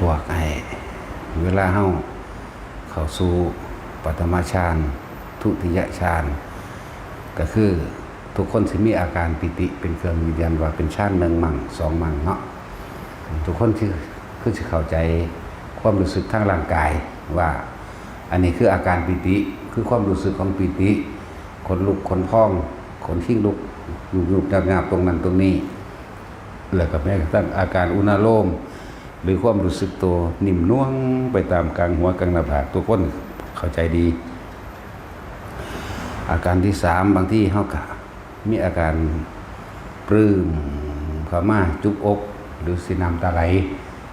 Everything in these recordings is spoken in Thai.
วกให้เวลาเฮาเข้าสู่ปฐมฌานทุติยฌานก็คือทุกคนสิมีอาการปิติเป็นเครื่องยืนยันว่าเป็นฌาน1มั่ง2มั่งเนาะทุกคนคือสิเข้าใจความรู้สึกทางร่างกายว่าอันนี้คืออาการปิติคือความรู้สึกของปิติขนลุกขนพองขนทิ้งลุกยุบๆงาบๆตรงนั้นตรงนี้แล้วก็แม้กระทั่งอาการอุณาโลมหรือความรู้สึกตัวนิ่มน่วงไปตามกลางหัวกลางหน้าผากทุกคนเข้าใจดีอาการที่3บางที่เฮาก็มีอาการปลื้มเข้ามาจุกอกหรือสิน้ำตาไหล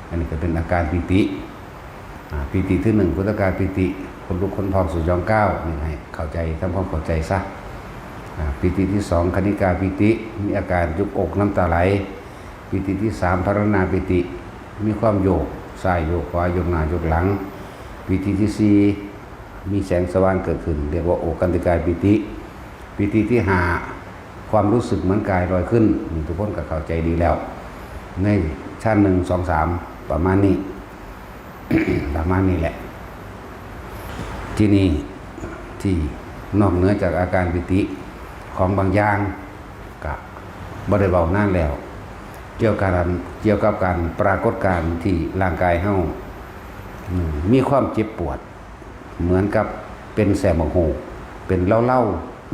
อันนี้ก็เป็นอาการปิติปิติที่1พุทธการปิติคนลุกคนพองสุดยองก้าวนี่ให้เข้าใจทำความเข้าใจซะปิติที่2คณิกาปิติมีอาการจุกอกน้ำตาไหลปิติที่3ภารณาปิติมีความโยกซ้ายโยกขวาโยกหน้าโยกหลังปิติที่4มีแสงสว่างเกิดขึ้นเรียกว่าโอกันติกายปิติปิติที่5ความรู้สึกเหมือนกายลอยขึ้นทุกคนก็เข้าใจดีแล้วในชั้น1 2 3ประมาณนี้ ประมาณนี้แหละที่นี่ที่นอกเหนือจากอาการปิติของบางอย่างก็บ่ได้เว้านานแล้วเกี่ยวกับการปรากฏการณ์ที่ร่างกายเฮามีความเจ็บปวดเหมือนกับเป็นแสบโหกเป็นเล่า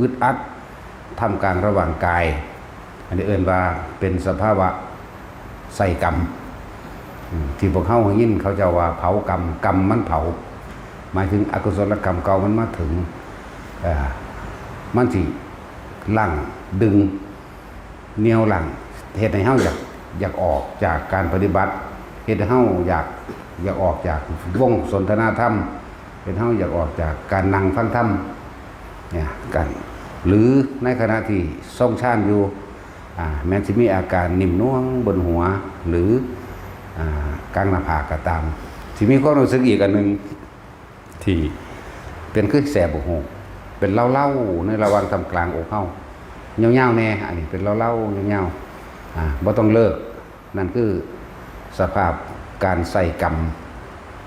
อึดอัดทำกลางระหว่างกายอันนี้เอิ้นว่าเป็นสภาวะใส่กรรมที่พวกเฮายินเขาจะว่าเผากรรมกรรมมันเผาหมายถึงอกุศลกรรมเก่ามันมาถึงมันสิลั่งดึงเหนี่ยวลั่งเฮ็ดให้เฮาอยากออกจากการปฏิบัติเฮ็ดให้เฮาอยากออกจากวงสนทนาธรรมเฮ็ดให้เฮาอยากออกจากการนั่งฟังธรรมเนี่ยกันหรือในขณะที่ทรงฌานอยู่แม้จะมีอาการนิ่มน่วงบนหัวหรือกลางหน้าผากก็ตามที่มีความรู้สึกอีกอันหนึ่งที่เป็นคือแสบหูเป็นเล่าๆในระหว่างทำกลางอกเฮาเงาๆแน่อันนี้เป็นเล่าๆเงาๆบ่ต้องเลิกนั่นคือสภาพการใส่กรรม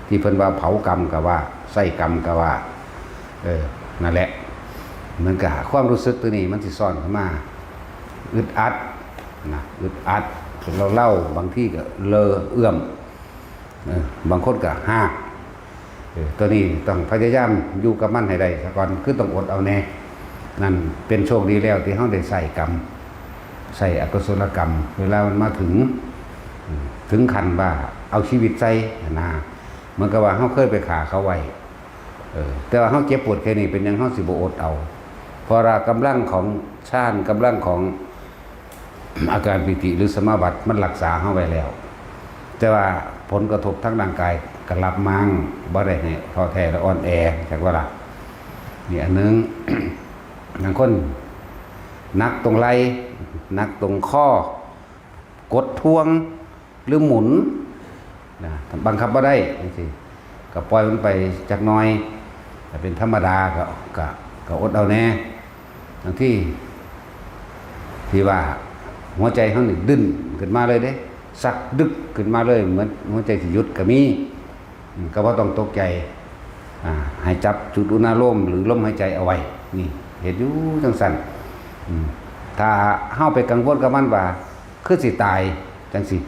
ที่เพิ่นว่าเผากรรมก็ว่าใส่กรรมก็ว่านั่นแหละเหมือนกับความรู้สึกตัวนี้มันสิซ่อนขึ้นมาอึดอัดนะอึดอัดเราเล่าบางที่ก็เลอเอื้อมบางคนก็ห้าตัวนี้ต้องพยายามอยู่กับมันให้ได้ก่อนคือต้องอดเอาแน่นั่นเป็นโชคดีแล้วที่เฮาได้ใส่กรรมใส่อกุศลกรรมเวลามันมาถึงขั้นว่าเอาชีวิตใส่นะเหมือนกับว่าเฮาเคยไปฆ่าเขาไว้แต่ว่าเฮาเจ็บปวดแค่นี้เป็นยังเฮาสิบ่อดเอาเพราะว่ากำลังของฌานกำลังของอาการปิติหรือสมาบัติมันรักษาเฮาไว้แล้วแต่ว่าผลกระทบทางร่างกายก็รับมั่งบ่ได้ให้ท้อแท้และอ่อนแอจักว่าล่ะนี่อันนึง บางคนนักตรงไหล่นักตรงข้อกดทวงหรือหมุนนะบังคับบ่ได้จังซี่ก็ปล่อยมันไปจักหน่อยแต่เป็นธรรมดาก็อดเอาแน่บางที่ว่าหัวใจเขานี่ดึ้นขึ้นมาเลยเด้สักดึกขึ้นมาเลยเหมือนหัวใจสิหยุดก็มีก็บ่ต้องตกใจให้จับจุดอุณาโลมหรือลมหายใจเอาไว้นี่เห็นอยู่จังซั่นถ้าเฮาไปกังวลกับมันว่าคือสิตายจังซี่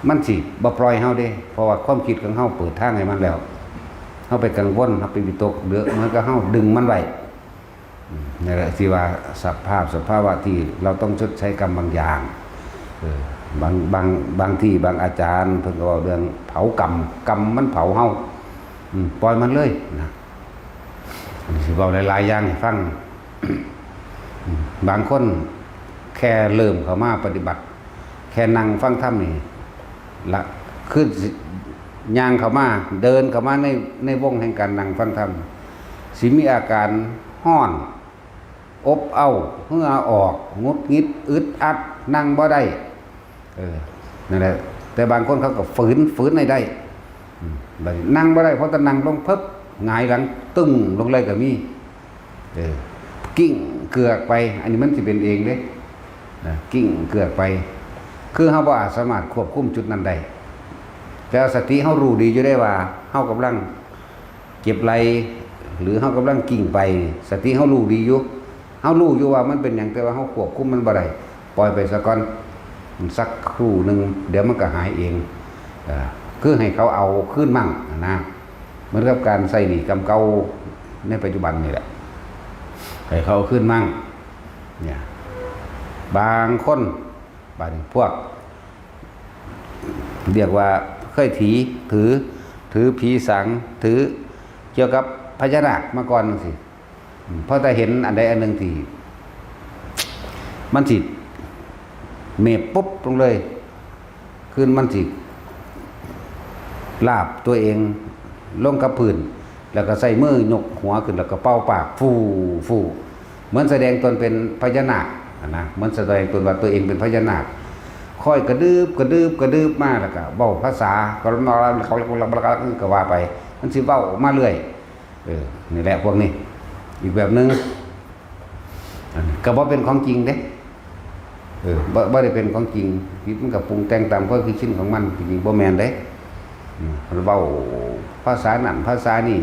มันสิบ่ปล่อยเฮาเด้เพราะว่าความคิดของเฮาเปิดทางให้มันแล้วเฮาไปกังวลเฮาไปวิตกเดือมันก็เฮาดึงมันไว้นี่แหละที่ว่าสภาวะที่เราต้องชดใช้กรรมบางอย่างบางที่บางอาจารย์เพิ่นก็เว้าเรื่องเผากรรมมันเผาเฮาปล่อยมันเลยนะสิเว้าหลายๆอย่างให้ฟัง บางคนแค่เริ่มเข้ามาปฏิบัติแค่นั่งฟังธรรมนี่ละขึ้นย่างเข้ามาเดินเข้ามาในวงแห่งการนั่งฟังธรรมสิมีอาการห้อนอบเอาเหงื่อออกงุดงิดอึดอัดนั่งบ่ได้นั่นแหละแต่บางคนเขาก็ฝืนให้ได้นั่งบ่ได้เพราะถ้านั่งลงเพิบหงายหลังตึ้งลงเลยก็มีกิ้งเกือกไปอันนี้มันสิเป็นเองเด้กิ้งเกือกไปคือเฮาบ่อาจสามารถควบคุมจุดนั้นได้ แต่สติเฮารู้ดีอยู่ได้ว่าเฮากำลังเก็บไหลหรือเฮากำลังกิ่งไปสติเฮารู้ดีอยู่เฮารู้อยู่ว่ามันเป็นหยังแต่ว่าเฮาควบคุมมันบ่ได้ปล่อยไปซะก่อนสักครู่นึงเดี๋ยวมันก็หายเองคือให้เขาเอาขึ้นมั่งนะเหมือนกับการใส่หนี้กรรมเก่าในปัจจุบันนี่แหละให้เขาขึ้นมั่งเนี่ยบางคนบางพวกเรียกว่าเคยถือผีสังถือเกี่ยวกับพญานาคมาก่อนสิเพราะถ้าเห็นอันใดอันหนึ่งที่มันสิเมบปุ๊บลงเลยขึ้นมันสิลาบตัวเองลงกับพื้นแล้วก็ใส่มือยกหัวขึ้นแล้วก็เป่าปากฟูเหมือนแสดงตนเป็นพญานาคนะเหมือนแสดงตนว่าตัวเองเป็นพญานาคค่อยกระดืบมาแล้วก็เว้าภาษาก็มาเขาก็ว่าไปมันสิเว้ามาเรื่อยนี่แหละพวกนี้อีกแบบนึงก็บ่เป็นของจริงเด้บ่ได้เป็นของจริงมันก็ปรุงแต่งตามความคิดชิ้นของมันจริงๆบ่แม่นเด้เว้าภาษานั่นภาษานี่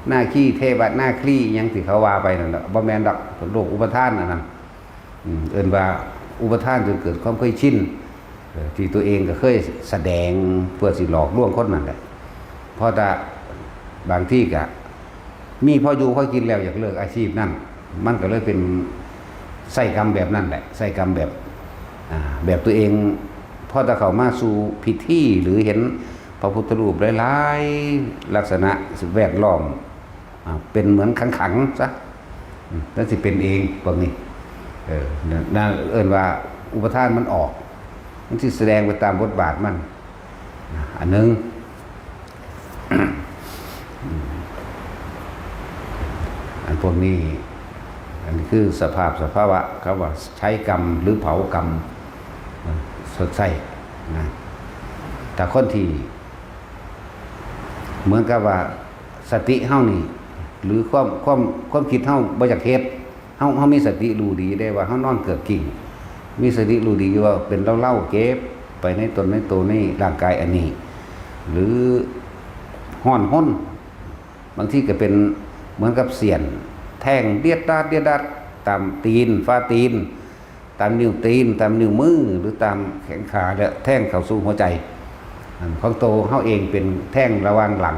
หน้าขี้เทวะหน้าคลี่ยังที่เขาว่าไปนั่นแหละบ่แม่นดอกโรคอุปทานนั่นเอิ้นว่าอุปทานจนเกิดความเคยชินที่ตัวเองก็เคยแสดงเพื่อสิหลอกลวงคนนั่นแหละเพราะแต่บางที่ก็มีพออยู่พอกินแล้วอยากเลิกอาชีพนั่นมันก็เลยเป็นใส่กรรมแบบนั่นแหละใส่กรรมแบบตัวเองพอถ้าเข้ามาสู่พิธีหรือเห็นพระพุทธรูปหลายๆลักษณะแวดล้อมเป็นเหมือนขังซะนั่นสิเป็นเองพวกนี้นั่นเอิ้นว่าอุปทานมันออกมันสิแสดงไปตามบทบาทมันอันนึง อันพวกนี้อันนี้คือสภาวะเขาว่าใช้กรรมหรือเผากรรมสดใสนะแต่คนที่เหมือนกับว่าสติเฮานี่หรือความคิดเฮาบ่อยากเฮ็ดเฮามีสติรู้ดีได้ว่าเฮานอนเกิดกิ่งมีสติรู้ดีอยู่ว่าเป็นเล่าเก็บไปในตนในตัวในร่างกายอันนี้หรือห้อนห้นบางทีก็เป็นเหมือนกับเสียนแทงเดียดดาดตามตีนฝ่าตีนตามนิ้วตีนตามนิ้วมือหรือตามแขนขาแล้วแทงเข้าสู่หัวใจของโตเฮาเองเป็นแท่งระหว่างหลัง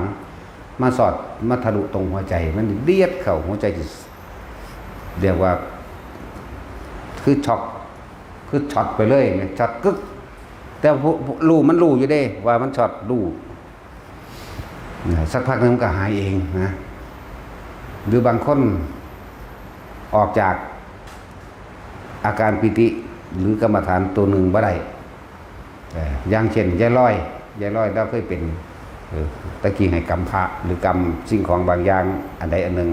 มาสอดมาทะลุตรงหัวใจมันเดียดเข้าหัวใจเรียกว่าคือช็อตไปเลยช็อตกึกแต่รู้มันรู้อยู่เด้ว่ามันช็อตรู้สักพักนึงมันก็หายเองนะหรือบางคนออกจากอาการปิติหรือกรรมฐานตัวหนึ่งบ่ได้อย่างเช่นยายร้อยเราเคยเป็นตะกี้ให้กรรมพระหรือกรรมสิ่งของบางอย่างอันใดอันหนึ่ง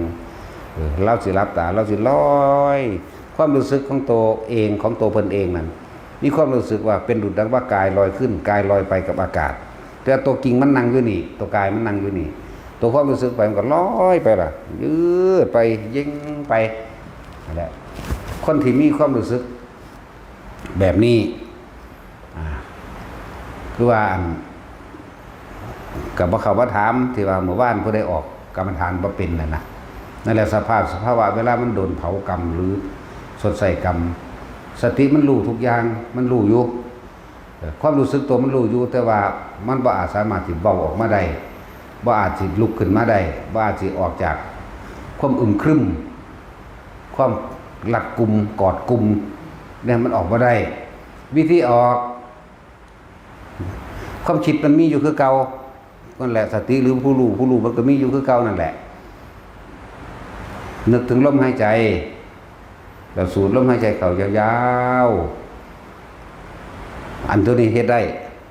เราสิรับตาเราสิลอยความรู้สึกของตัวเองของตัวเพิ่นเองนั่นมีความรู้สึกว่าเป็นดุจดังว่ากายลอยขึ้นกายลอยไปกับอากาศแต่ตัวจริงมันนั่งอยู่นี่ตัวกายมันนั่งอยู่นี่ตัวความรู้สึกไปมันก็ลอยไปล่ะยืดไปยิ่งไปนั่นแหละคนที่มีความรู้สึกแบบนี้คือว่ากับบ่เข้ามาถามที่ว่าเมื่อวานผู้ใดออกกรรมฐานบ่เป็นนั่นแหละสภาวะเวลามันโดนเผากรรมหรือสดใส่กรรมสติมันรู้ทุกอย่างมันรู้อยู่ความรู้สึกตัวมันรู้อยู่แต่ว่ามันบ่อาจสามารถที่เบาออกมาได้บ่อาจสิลุกขึ้นมาได้บ่อาจสิออกจากความอึมครึมความหลักกลุ่มกอดกลุ่มเนี่ยมันออกมาได้วิธีออกความคิดมันมีอยู่คือเก่านั่นแหละสติหรือผู้รู้มันก็มีอยู่คือเก่านั่นแหละนึกถึงลมหายใจแล้วสูดลมหายใจเข้ายาวๆอันตัวนี้เฮ็ดได้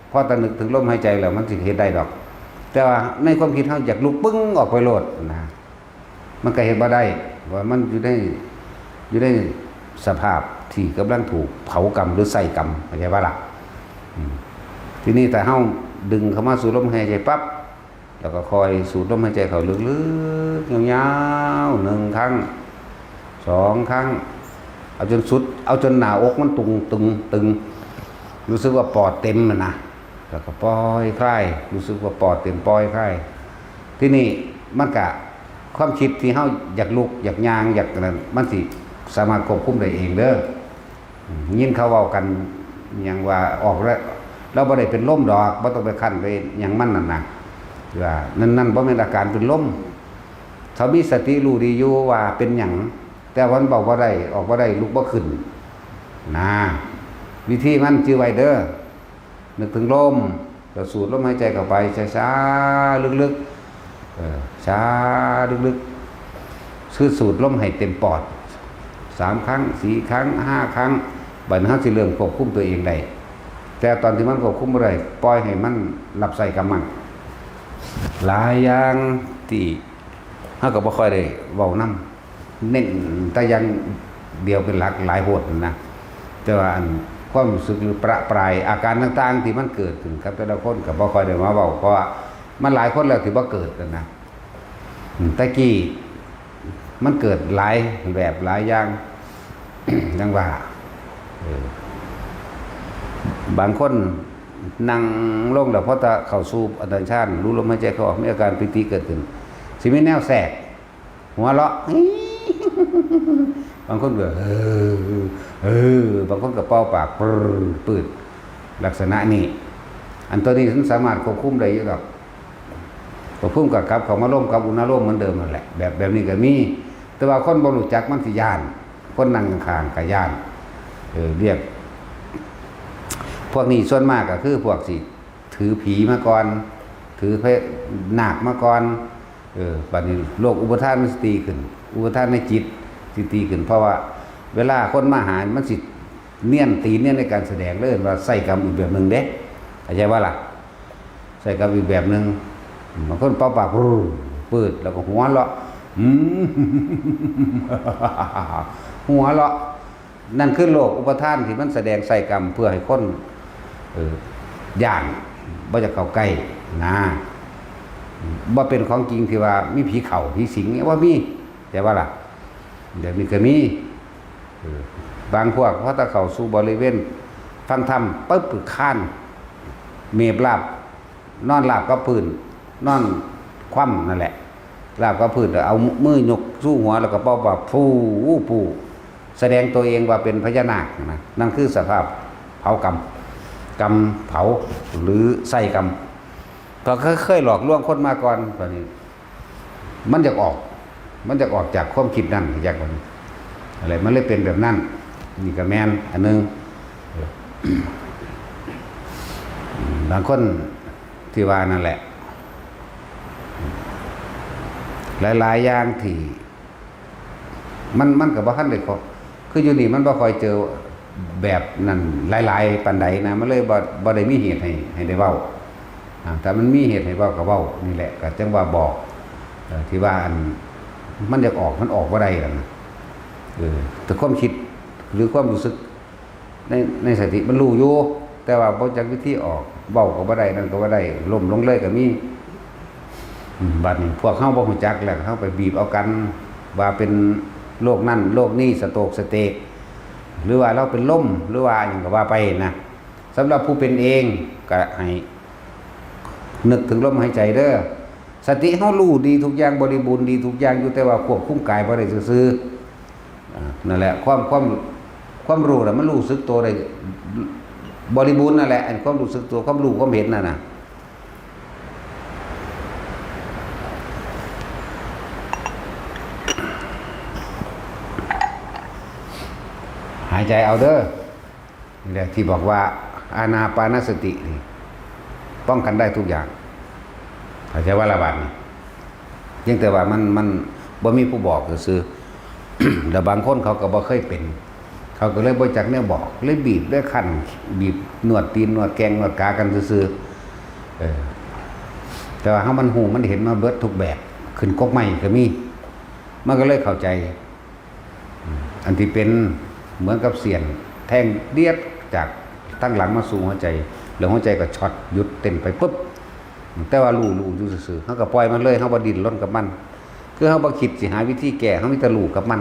เพราะถ้านึกถึงลมหายใจแล้วมันสิเฮ็ดได้ดอกแต่ว่าในความคิดเฮาอยากลุกปึ้งออกไปโลดนะมันก็เฮ็ดบ่ได้ว่ามันอยู่ในสภาพที่กำลังถูกเผากรรมหรือใส่กรรมเข้าใจบ่ล่ะทีนี้แต่เฮาดึงเข้ามาสู่ลมหายใจปั๊บแล้วก็คอยสูดลมหายใจเข้าลึกๆยาวๆ1ครั้ง2ครั้งเอาจนสุดเอาจนหน้าอกมันตึงรู้สึกว่าปอดเต็มนะ แล้วก็ปล่อยคลายรู้สึกว่าปอดเต็มปล่อยคลายที่นี่มันกะความคิดที่เฮาอยากลุกอยากย่างอยากนั้นมันสิสามารถควบคุมได้เองเด้อยินเขาเว้ากันหยังว่าออกแล้วเราบ่ได้เป็นลมดอกบ่ต้องไปคั่นไปหยังมันนั่นน่ะว่านั่นบ่แม่นอาการเป็นลมถ้ามีสติรู้ดีอยู่ว่าเป็นหยังแต่วันบอกบ่ได้ออกบ่ได้ลุกบ่ขึ้นนะวิธีมันจื้อไว้เด้อนึกถึงลมแล้วสูดลมหายใจเข้าไปช้าๆลึกๆช้าลึกๆสูดลมให้เต็มปอด3ครั้ง4ครั้ง5ครั้งบัดนั้นเฮาสิเริ่มควบคุมตัวเองได้แต่ตอนที่มันควบคุมบ่ได้ปล่อยให้มันรับใส่กับมันหลายอย่างที่เฮาก็บ่ค่อยได้เว้านำเน้นแต่อย่างเดียวเป็นหลักหลายโหดนะแต่ว่าอันความรู้สึกหรือประปรายอาการต่างๆที่มันเกิดขึ้นครับแต่ละคนก็บ่ค่อยได้มาเว้าเพราะว่ามันหลายคนแล้วที่บ่เกิดกันนะตะกี้มันเกิดหลายแบบหลายอย่าง ดังว่าบางคนนั่งลงแล้วพอจะเข้าสู่อัตชาติรู้ลมหายใจเข้าออกมีอาการปิติเกิดขึ้นสิมีแนวแสกหัวเราะบางคนก็บางคนก็เป่าปากปืดลักษณะนี้อันตัวนี้ฉันสามารถควบคุมได้อยู่กับควบคุมกับเขามาร่วมกับอุณหภูมิเหมือนเดิมนั่นแหละแบบนี้ก็มีแต่ว่าคนบ่รู้จักมันสิย่านคนนั่งข้างก็ย่านเรียกพวกนี้ส่วนมากก็คือพวกสิถือผีมาก่อนถือพระนาคมาก่อนบัดนี้โรคอุปทานมันสิตีขึ้นอุปทานในจิตสิตีขึ้นเพราะว่าเวลาคนมาหามันสิเนียนตีเนียนในการแสดงเลยว่าใส่กรรมอีกแบบนึงเด้เข้าใจว่าล่ะใส่กรรมอีกแบบนึงบางคนเป่าปากปืดแล้วก็หัวเราะหัวเราะนั่นคือโรคอุปทานที่มันแสดงใส่กรรมเพื่อให้คนย่านบ่จะเข้าใกล้นะบ่เป็นของจริงที่ว่ามีผีเข้าผีสิงว่ามีแต่ว่าล่ะเดี๋ยวนี้ก็มีบางพวกพอถ้าเข้าสู่บริเวณฟังธรรมปึ๊บปึกข้านเมบลาบนอนลาบกับพื้นนอนคว่ำนั่นแหละลาบกับพื้นเอามือยกสู้หัวแล้วก็เป่าปากฟูแสดงตัวเองว่าเป็นพญานาคนะนั่นคือสภาพเผากรรมเผาหรือใส่กรรมก็เคยหลอกลวงคนมาก่อนตอนนี้มันจะออกจากความคิดนั่นจากนั้นอะไรมันเลยเป็นแบบนั้นนี่ก็แม่นอันนึงบางคนที่ว่านั่นแหละหลายๆอย่างที่มันกับบ่ทันได้คืออยู่นี่มันบ่ค่อยเจอแบบนั้นหลายๆปานใดนะมันเลยบ่ได้มีเหตุให้ได้เว้าแต่มันมีเหตุให้เว้าก็เว้านี่แหละก็จังว่าบอกที่ว่าอันมันอยากออกมันออกบ่ได้ล่ะแต่ความคิดหรือความรู้สึกในสติมันรู้อยู่แต่ว่าบ่จักวิธีออกเว้าก็บ่ได้นั่นก็บ่ได้ล้มลงเลยก็มีบัดนี้พวกเฮาบ่ฮู้จักแล้วเฮาไปบีบเอากันว่าเป็นโรคนั่นโรคนี้สโตรกสเตกหรือว่าเราเป็นลมหรือว่าหยังก็ว่าไปนะสำหรับผู้เป็นเองก็ให้นึกถึงลมหายใจเด้อสติเฮารู้ดีทุกอย่างบริบูรณ์ดีทุกอย่างอยู่แต่ว่าควบคุมกายบ่ได้ซื่อๆนั่นแหละความรู้น่ะมันรู้สึกตัวได้บริบูรณ์นั่นแหละอันความรู้สึกตัวความรู้ความเห็นนั่นน่ะหายใจเอาเด้อนี่แหละที่บอกว่าอานาปานสตินี่ป้องกันได้ทุกอย่างเข้าใจว่าละบาดนี่ยังแต่ว่ามันบ่มีผู้บอกซื่อ แต่บางคนเขาก็บ่เคยเป็นเขาก็เลยบ่จักแนวบอกเลยบีบเลยคั่นบีบนวดตีนนวดแกงนวดขากันซื่อแต่ว่าเฮามันหูมันเห็นมาเบิดทุกแบบขึ้นกกไม้ก็มีมันก็เลยเข้าใจอันที่เป็นเหมือนกับเสียนแทงเดียดจากตั้งหลังมาสู่หัวใจแล้วหัวใจก็ช็อตหยุดเต้นไปปุ๊บแต่ว่ารู้อยู่ซื่อๆเฮาก็ปล่อยมันเลยเฮาบ่ดิ้นรนกับมันคือเฮาบ่คิดสิหาวิธีแก้เฮามีแต่รู้กับมัน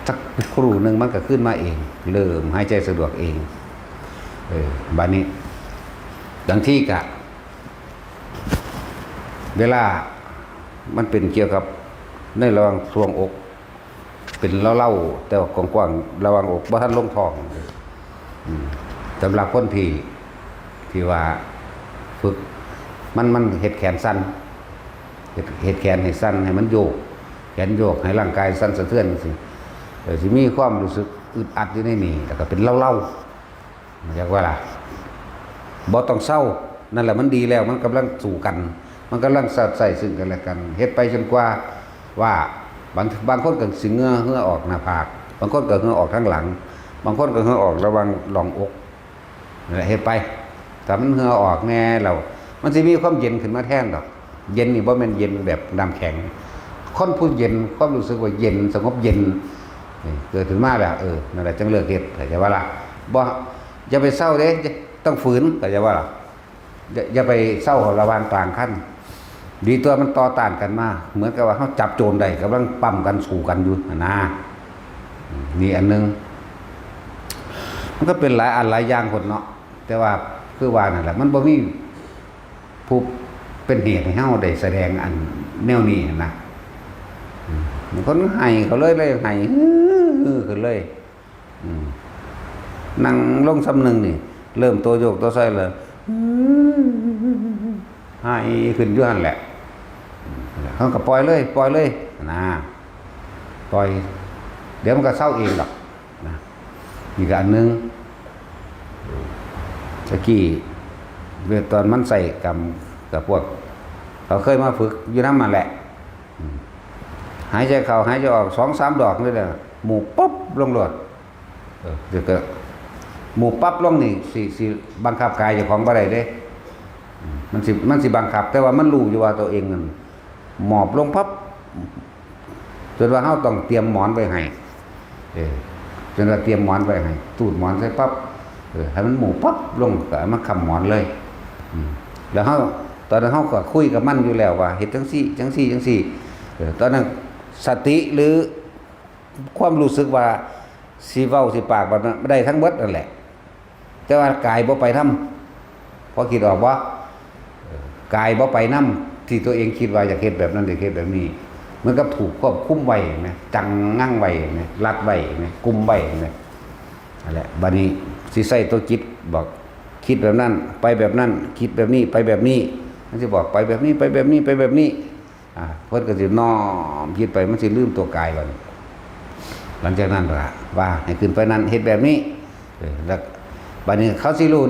สักครู่นึงมันก็ขึ้นมาเองเริ่มหายใจสะดวกเองบัดนี้ บางที่กะเวลามันเป็นเกี่ยวกับในระหว่างทรวงอก เป็นเล่าๆแต่ว่ากว้างๆระหว่างอกบ่ทันลงท้องสำหรับคนที่ว่าฝึกมันเฮ็ดแขนสั้นเฮ็ดแขนให้สั้นให้มันโยกแขนโยกให้ร่างกายสั้นสะเทือนสิสิมีความรู้สึกอึดอัดอยู่ในนี่แล้วก็เป็นเล่าๆอยากว่าล่ะบ่ต้องเศร้านั่นแหละมันดีแล้วมันกำลังสู่กันมันกำลังใส่ซึ่งกันและกันเฮ็ดไปจนกว่าว่าบางคนก็สิเหงื่อออกหน้าผากบางคนก็เหงื่อออกข้างหลังบางคนก็เหงื่อออกระหว่างหล่องอกนั่นแหละเฮ็ดไปถ้ามันเหงื่อออกแน่แล้วมันสิมีความเย็นขึ้นมาแทนดอกเย็นนี่บ่แม่นเย็นแบบน้ำแข็งคนผู้เย็นความรู้สึกว่าเย็นสงบเย็นเกิดขึ้นมาแล้วนั่นแหละจังเลิกเฮ็ดเข้าใจว่าล่ะบ่อย่าไปเศร้าเด้ต้องฝืนเข้าใจว่าล่ะอย่าไปเศร้าระหว่างกลางคันดีตัวมันต่อต้านกันมาเหมือนกับว่าเฮาจับโจรได้กำลังปั้มกันสู้กันอยู่นะนี่อันนึงมันก็เป็นหลายอันหลายอย่างคนเนาะแต่ว่าคือว่านั่นแหละมันบ่มีผู้เป็นเหตุให้เฮาได้แสดงอันแนวนี้นะมันคนให้เขาเลยให้ขึ้นเลยนั่งลงสำนึงนี่เริ่มตัวโยกตัวไส้เลยให้ขึ้นอยู่หั่นแหละเขาก็ปล่อยเลยนะปล่อยเดี๋ยวมันก็เศร้าเองหรอกนะอีกอันนึงตะกี้เวลาตอนมันใส่กับพวกเขาเคยมาฝึกอยู่น้ำมันแหละหายใจเข้าหายใจออก2-3 ดอกนี่แหละหมู่ปุ๊บลงโลดเดี๋ยวก็หมู่ปั๊บลงนี่สิบังคับกายเจ้าของบ่ได้เด้มันสิบังคับแต่ว่ามันรู้อยู่ว่าตัวเองนั่นหมอบลงปั๊บจนว่าเฮาต้องเตรียมหมอนไว้ให้จนว่าเตรียมหมอนไว้ให้ตูดหมอนใส่ปั๊บให้มันหมู่ปั๊บลงก็มาค้ำหมอนเลยแล้วเฮาตอนนั้นเฮาก็คุยกับมันอยู่แล้วว่าเฮ็ดจังซี่ตอนนั้นสติหรือความรู้สึกว่าสิเว้าสิปากบ่ได้ทั้งหมดนั่นแหละแต่ว่ากายบ่ไปนำพอคิดออกบ่กายบ่ไปนำที่ตัวเองคิดว่าอยากเฮ็ดแบบนั้นอยากเฮ็ดแบบนี้มันก็ถูกควบคุมไว้แม่จังงั่งไว้แม่รัดไว้แม่กุมไว้แม่นั่นแหละบัดนี้สิใส่ตัวจิตบอกคิดแบบนั้นไปแบบนั้นคิดแบบนี้ไปแบบนี้มันสิบอกไปแบบนี้ไปแบบนี้ไปแบบนี้เพิ่นก็สิน้อมคิดไปมันสิลืมตัวกายบัดนี้หลังจากนั้นว่าให้ขึ้นไปนั้นเฮ็ดแบบนี้แล้วบัดนี้เขาสิรู้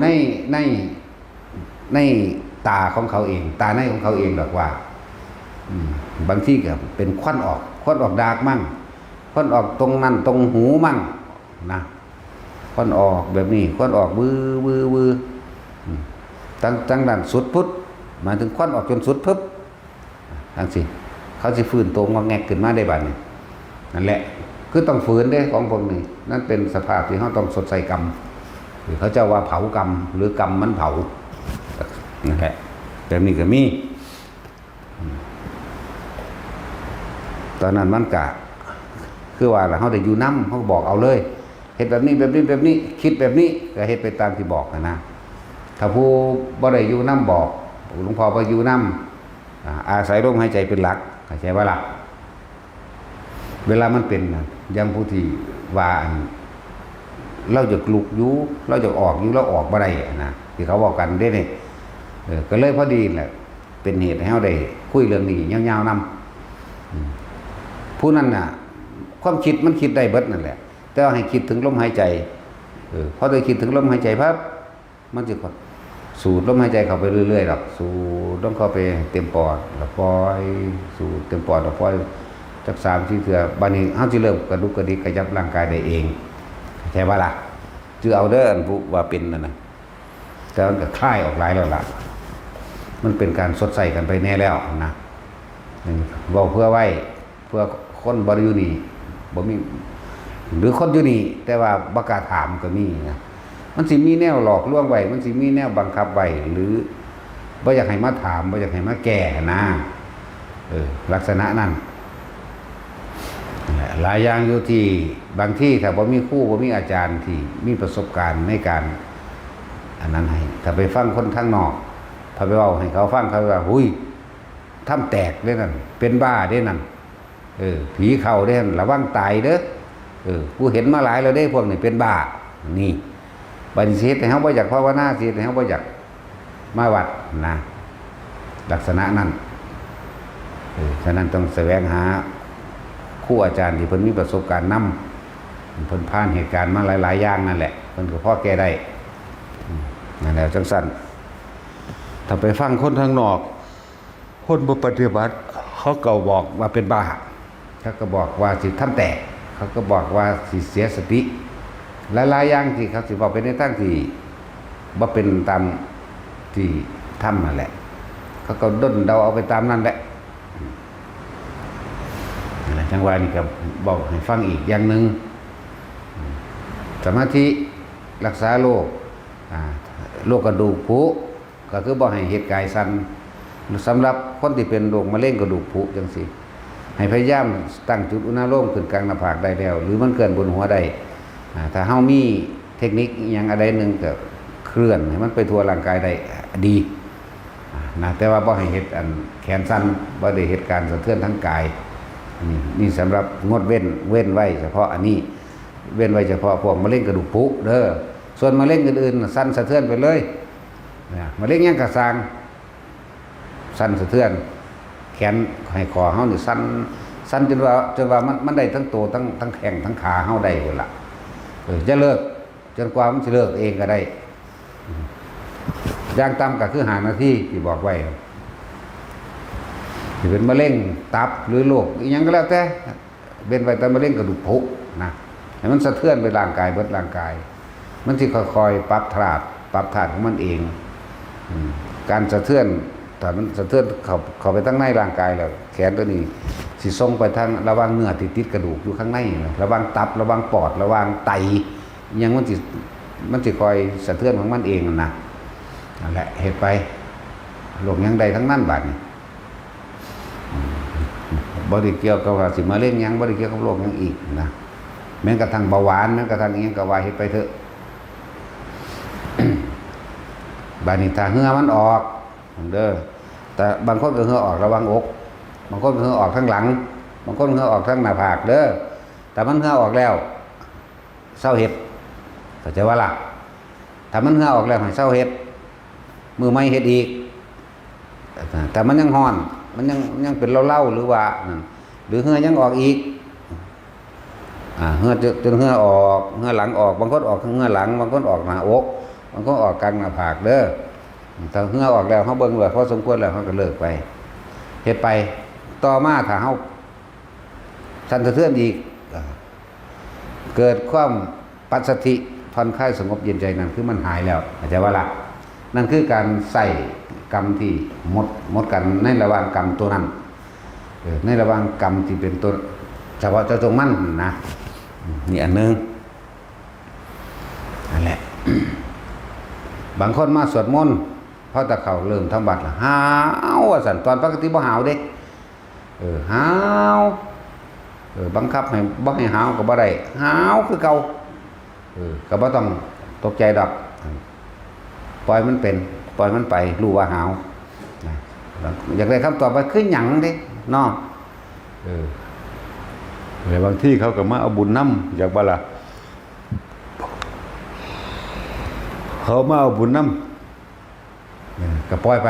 ในตาของเขาเองตาในของเขาเองดอกว่าบางที่ก็เป็นควันออกดากมั่งควันออกตรงนั้นตรงหูมั่งนะควันออกแบบนี้ควันออกวือตั้งด้านสุดพุทธหมายถึงควันออกจนสุดปึ๊บทั้งสิเขาสิฟื้นตัวงอแงกขึ้นมาได้บัดนี้นั่นแหละคือต้องฝืนเด้ของพวกนี้นั่นเป็นสภาพที่เขาต้องสดใส่กรรมหรือเขาจะว่าเผากรรมหรือกรรมมันเผานั่นแหละแต่นี่ก็มีตอนนั้นมันกะคือว่าเขาได้อยู่น้ำเขาบอกเอาเลยเฮ็ดแบบนี้คิดแบบนี้ก็เฮ็ดไปตามที่บอกนะถ้าผู้บ่ได้อยู่น้ำบอกหลวงพ่อบ่อยู่น้ำอาศัยลมหายใจเป็นหลักเข้าใจว่าล่ะเวลามันเป็นอย่างผู้ที่ว่าเราจะลุกอยู่เราจะออกอยู่เราออกบ่ได้นะที่เขาบอกกันได้นี่ก็เลยพอดีแหละเป็นเหตุให้เฮาได้คุยเรื่องนี้ยาวๆนำผู้นั้นน่ะความคิดมันคิดได้เบิดนั่นแหละแต่ว่าให้คิดถึงลมหายใจพอได้คิดถึงลมหายใจปั๊บมันจะสูดลมหายใจเข้าไปเรื่อยๆหรอกสูดลมเข้าไปเต็มปอดแล้วปล่อยสูดเต็มปอดแล้วปล่อยจัก3-4 เทื่อบัดนี้เฮาสิเริ่มกระดุกกระดิกขยับร่างกายได้เองใช่ป่ะล่ะจือเอาเด้ออันผู้ว่าเป็นนั่นน่ะแต่มันก็คลายออกหลายแล้วล่ะมันเป็นการสดใสกันไปแน่แล้วนะเว้าเพื่อไว้เพื่อคนบ่อยู่นี่บ่มีหรือคนอยู่นี่แต่ว่าบ่กล้าถามก็มีนะมันสิมีแนวหลอกลวงไว้มันสิมีแนวบังคับไว้หรือบ่อยากให้มาถามบ่อยากให้มาแก้นะลักษณะนั้นหลายอย่างอยู่ที่บางที่ถ้าบ่มีครูบ่มีอาจารย์ที่มีประสบการณ์ในการ อันนั้นให้ถ้าไปฟังคนทางนอกพอไปเว้าให้เขาฟังเขาว่าหุ้ยถ้ำแตกเด้นั่นเป็นบ้าเด้นั่นผีเข้าเด้นั่นระวังตายเด้อกูเห็นมาหลายแล้วเด้พวกนี้เป็นบ้านี่บัดนี้สิเฮ็ดให้เฮาบ่อยากภาวนาสิเฮ็ดให้เฮาบ่อยากมาวัดนะลักษณะนั้นฉะนั้นต้องแสวงหาครูอาจารย์ที่เพิ่นมีประสบการณ์นำเพิ่นผ่านเหตุการณ์มาหลายๆอย่างนั่นแหละเพิ่นก็พอแก้ได้นั่นแหละจังซั่นถ้าไปฟังคนทางนอกคนบ่ปฏิบัติเขาก็บอกว่าเป็นบ้าเขาก็บอกว่าสิทำแตกเขาก็บอกว่าสิเสียสติหลายๆอย่างที่เขาสิบอกเป็นในทางที่บ่เป็นตามที่ทำนั่นแหละเขาก็ด้นเดาเอาไปตามนั่นแหละจังหวะนี้ก็บอกให้ฟังอีกอย่างหนึ่งสมาธิรักษาโรคกระดูกผุก็คือบอกให้เหตุกายสั่นสำหรับคนที่เป็นโรคมะเร็งกระดูกผุจังสิให้พยายามตั้งจุดอุณหภูมิขึ้นกลางหน้าผากได้แล้วหรือมันเกินบนหัวได้ถ้าเฮามีเทคนิคอย่างอะไรหนึ่งก็เคลื่อนให้มันไปทั่วร่างกายได้ดีนะแต่ว่าบ่ให้เฮ็ดอันแขนสั่นบ่ได้เหตุการณ์สะเทือนทั้งกายนี่สำหรับงดเว้นไว้เฉพาะอันนี้เว้นไว้เฉพาะพวกมะเร็งกระดูกผุเด้อส่วนมะเร็งอื่นๆสั่นสะเทือนไปเลยมะเร็งยังกระซางสั่นสะเทือนแขนให้คอเฮานี่สั่นจนว่ามันได้ทั้งตัวทั้งแข้งทั้งขาเฮาได้พุ่นล่ะจะเลิกจนกว่ามันสิเลิกเองก็ได้อย่างต่ำก็คือ5 นาทีที่บอกไว้ที่เป็นมะเร็งตับหรือโรคอีหยังก็แล้วแต่เป็นไปแต่มะเร็งกระดูกผุนะให้มันสะเทือนไปร่างกายเบิดร่างกายมันสิค่อยๆปรับธาตุของมันเองการสะเทือนถ้ามันสะเทือนเข้าไปทั้งในร่างกายแล้วแขนตัวนี้สิส่งไปทางระหว่างเนื้อที่ติดกระดูกอยู่ข้างในระหว่างตับระหว่างปอดระหว่างไตอีหยังมันสิคอยสะเทือนของมันเองนะนั่นแหละเหตุไปโรคยังใดทั้งนั้นบาดนี้บ่ได้เกี่ยวกับว่าสิมะเร็งยังบ่ได้เกี่ยวกับโรคยังอีกนะแม้กระทั่งเบาหวานแม้กระทั่งอีหยังก็ว่าเฮ็ดไปเถอะ บาดนี้ถ้าเหงื่อมันออกเด้อแต่บางคนก็เหงื่อออกระวังอกบางคนก็เหงื่อออกข้างหลังบางคนเหงื่อออกข้างหน้าผากเด้อแต่มันเหงื่อออกแล้วเศร้าเฮ็ดเข้าใจว่าล่ะถ้ามันเหงื่อออกแล้วให้เศร้าเฮ็ดมือไม่เฮ็ดอีกแต่มันยังฮ้อนมันยังเป็นเล่าๆหรือว่าหรือเหงื่อยังออกอีกเหงื่อจนเหงื่อออกเหงื่อหลังออกบางคนออกเหงื่อหลังบางคนออกหน้าอกบางคนออกกลางหน้าผากเด้อถ้าเหงื่อออกแล้วเฮาเบิ่งว่าพอสมควรแล้วเฮาก็เลิกไปเฮ็ดไปต่อมาถ้าเฮาสั่นสะเทือนอีกเกิดความปัสสติผ่อนคลายสงบเย็นใจนั่นคือมันหายแล้วเข้าใจว่าล่ะนั่นคือการใส่กรรมที่หมดกันในระหว่างกรรมตัวนั้นในระหว่างกรรมที่เป็นตัวเฉพาะเจ้าจงมั่นนะนี่อันนึงนั่นแหละ บางคนมาสวดมนต์พอตะเขาเริ่มทำบัตรหาวสั่นตอนปกติบ่หาวเด้หาวบังคับให้บ่ให้หาวก็บ่ได้หาวคือเก่าก็บ่ต้องตกใจดอกปล่อยมันเป็นปล่อยมันไปรู้ว่าหาวอยากได้คำตอบว่าคือหยังเด้เนาะแต่บางที่เขาก็มาเอาบุญนำอยากบ่ล่ะเขามาเอาบุญนำก็ปล่อยไป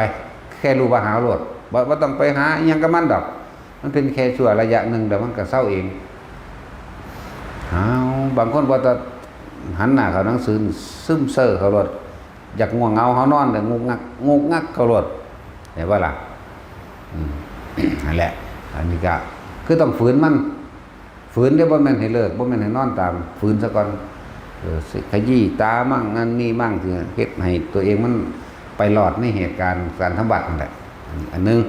แค่รู้ว่าหาวโลดบ่ต้องไปหาอิหยังกับมันดอกมันเป็นแค่ชั่วระยะหนึ่งเดี๋ยวมันก็เศร้าเองหาวบางคนบ่จะหันหน้าเขาหนังสือซึมเซ่อเขาโลดอยากง่วงเหงาเขานอนแต่งุกงักเขาโลดเห็นว่าล่ะนั่นแหละอันนี้ก็คือต้องฝืนมันฝืนได้บ่แม่นให้เลิกบ่แม่นให้นอนตามฝืนซะก่อนขยี้ตามั่งนั่นนี่มั่งที่เฮ็ดให้ตัวเองมันไปหลอดในเหตุการณ์การทำบัตรนั่นแหละอันนึง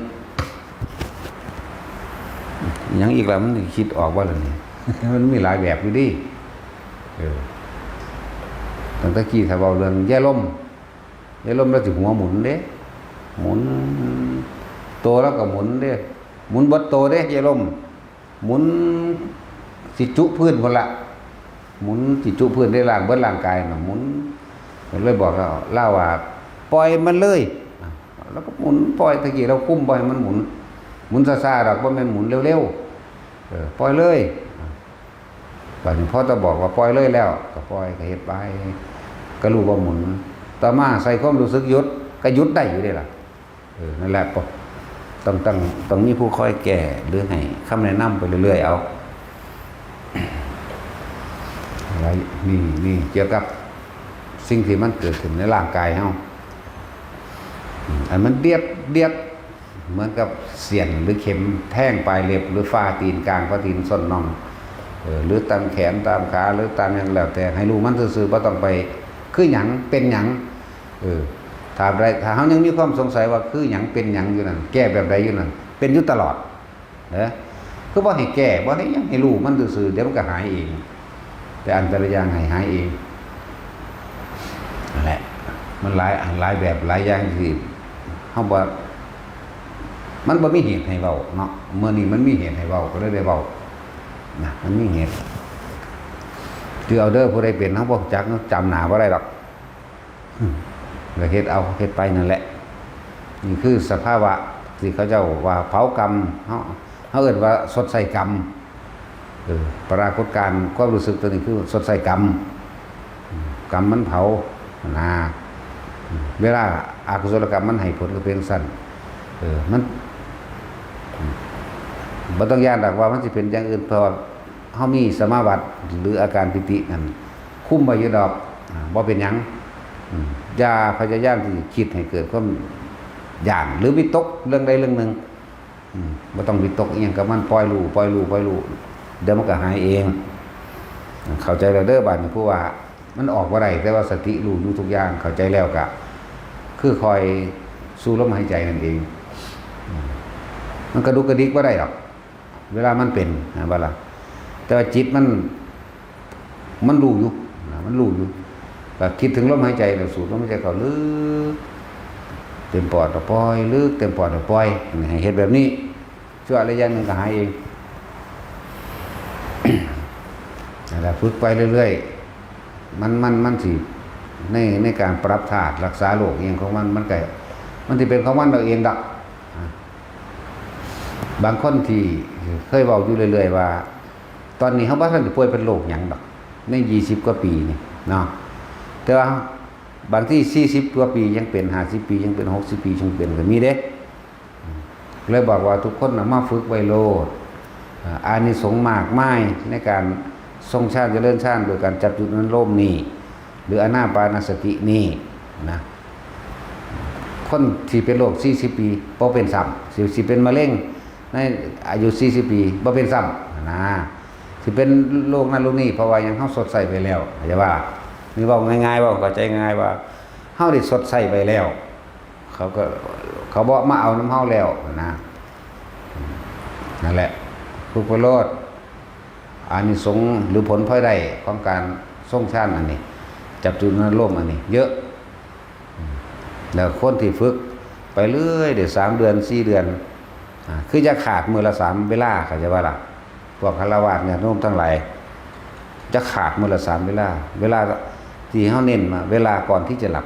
ยังอีกแล้วมันคิดออกว่าล่ะนี่ มันมีหลายแบบอยู่ดิตั้งแต่กี้ถ้าเว้าเรื่องแย่ลมแล้วสิหัวหมุนเด้หมุนโตแล้วก็หมุนเด้หมุนเบิดโตเด้แย่ลมหมุนสิจุพื้นพุ่นละหมุนสิจุพื้นได้ร่างเบิดร่างกายน่ะหมุน เลยบอกเล่าว่าปล่อยมันเลยแล้วก็หมุนปล่อยตะกี้เราคุ้มปล่อยมันหมุนซ่าๆดอกบ่แม่นหมุนเร็วๆปล่อยเลยบัดนี้พอจะบอกว่าปล่อยเลยแล้วก็ปล่อยก็เฮ็ดไปก็รู้ว่าหมุนต่อมาใส่ความรู้สึกหยุดก็หยุดได้อยู่เด้ล่ะนั่นแหละต้องมีผู้คอยแก้หรือให้คำแนะนำไปเรื่อยๆเอาอะไรนี่เกี่ยวกับสิ่งที่มันเกิดขึ้นในร่างกายเฮาอันมันเดียบเหมือนกับเสียนหรือเข็มแทงปลายเล็บหรือฝ่าตีนกลางฝ่าตีนส้นน่องหรือตามแขนตามขาหรือตามอย่างแล้วแต่ให้รู้มันซื่อๆบ่ต้องไปคือหยังเป็นหยังถ้าเฮายังมีความสงสัยว่าคือหยังเป็นหยังอยู่นั่นแก้แบบใดอยู่นั่นเป็นอยู่ตลอดคือบ่ให้แก้บ่ให้หยังให้รู้มันซื่อๆเดี๋ยวมันก็หายเองแต่อันแต่ละอย่างหายเองนั่นแหละมันหลายแบบหลายอย่างที่เฮาบ่มันบ่มีเหตุให้เว้าเนาะเมื่อนี้มันมีเหตุให้เว้าก็เลยได้เว้านะมันมีเหตุถือเอาเด้อผู้ใดเป็นเฮาบ่จักจำหน้าบ่ได้ดอกก็เฮ็ดไปนั่นแหละนี่คือสภาวะที่เขาเจ้าว่าเผากรรมเฮาเอิ้นว่าสดใสกรรมปรากฏการณ์ความรู้สึกตัวนี้คือสดใสกรรมมันเผาเวลาอกุศลกรรมมันให้ผลก็เป็นสั้นมันบ่ต้องย่านดอกว่ามันสิเป็นอย่างอื่นเพราะว่าเฮามีสมาบัติหรืออาการปิตินั่นคุ้มไว้อยู่ดอกบ่เป็นหยังอย่าพยายามที่คิดให้เกิดความย่านหรือวิตกเรื่องใดเรื่องหนึ่งบ่ต้องวิตกอีหยังกับมันปล่อยรู้เดี๋ยวมันก็หายเองเข้าใจแล้วเด้อบัดนี้ผู้ว่ามันออกบ่ได้แต่ว่าสติรู้อยู่ทุกอย่างเข้าใจแล้วก็คือคอยสู้ลมหายใจนั่นเองมันกระดุกกระดิกบ่ได้หรอกเวลามันเป็นบ่ล่ะแต่ว่าจิตมันรู้อยู่ก็คิดถึงลมหายใจแล้วสูดลมหายใจเข้าลึกเต็มปอดปล่อยลึกเต็มปอดปล่อยให้เฮ็ดแบบนี้ชั่วระยะนึงก็หายเองนั่นแหละฝึกไปเรื่อยๆมันสิในการปรับธาตุรักษาโรคเองของมันก็มันสิเป็นของมันเองดอกบางคนที่เคยเว้าอยู่เรื่อยๆว่าตอนนี้เฮาบ่ทันได้ป่วยเป็นโรคหยังดอกใน20กว่าปีนี่เนาะแต่ว่าบางที่40กว่าปียังเป็น50ปียังเป็น60ปียังเป็นก็มีเด้เลยบอกว่าทุกคนน่ะมาฝึกไว้โลดอานิสงส์มากมายในการทรงฌานเจริญฌานโดยการจับจุดนั้นลมนี่หรืออานาปานสตินี่นะคนที่เป็นโรค40ปีบ่เป็นซ้ำสิเป็นมะเร็งในอายุ40ปีบ่เป็นซ้ำนะสิเป็นโรคนั้นโรคนี้เพราะว่ายังเฮาสดใสไปแล้วเข้าใจว่านี่เว้าง่ายๆเว้าเข้าใจง่ายว่าเฮาได้สดใสไปแล้วเขาบ่มาเอาน้ำเฮาแล้วนะนั่นแหละทุกประโลดอานิสงส์หรือผลพลอยได้ของการทรงฌานอันนี้จับจุดนั้นลมอันนี้เยอะแล้วคนที่ฝึกไปเรื่อยเดี๋ยว3 เดือน 4 เดือนคือจะขาดมื้อละ3เวลาเข้าใจว่าล่ะพวกฆราวาสเนี่ยโน้มทั้งหลายจะขาดมื้อละ3เวลาที่เฮาเน้นมาเวลาก่อนที่จะหลับ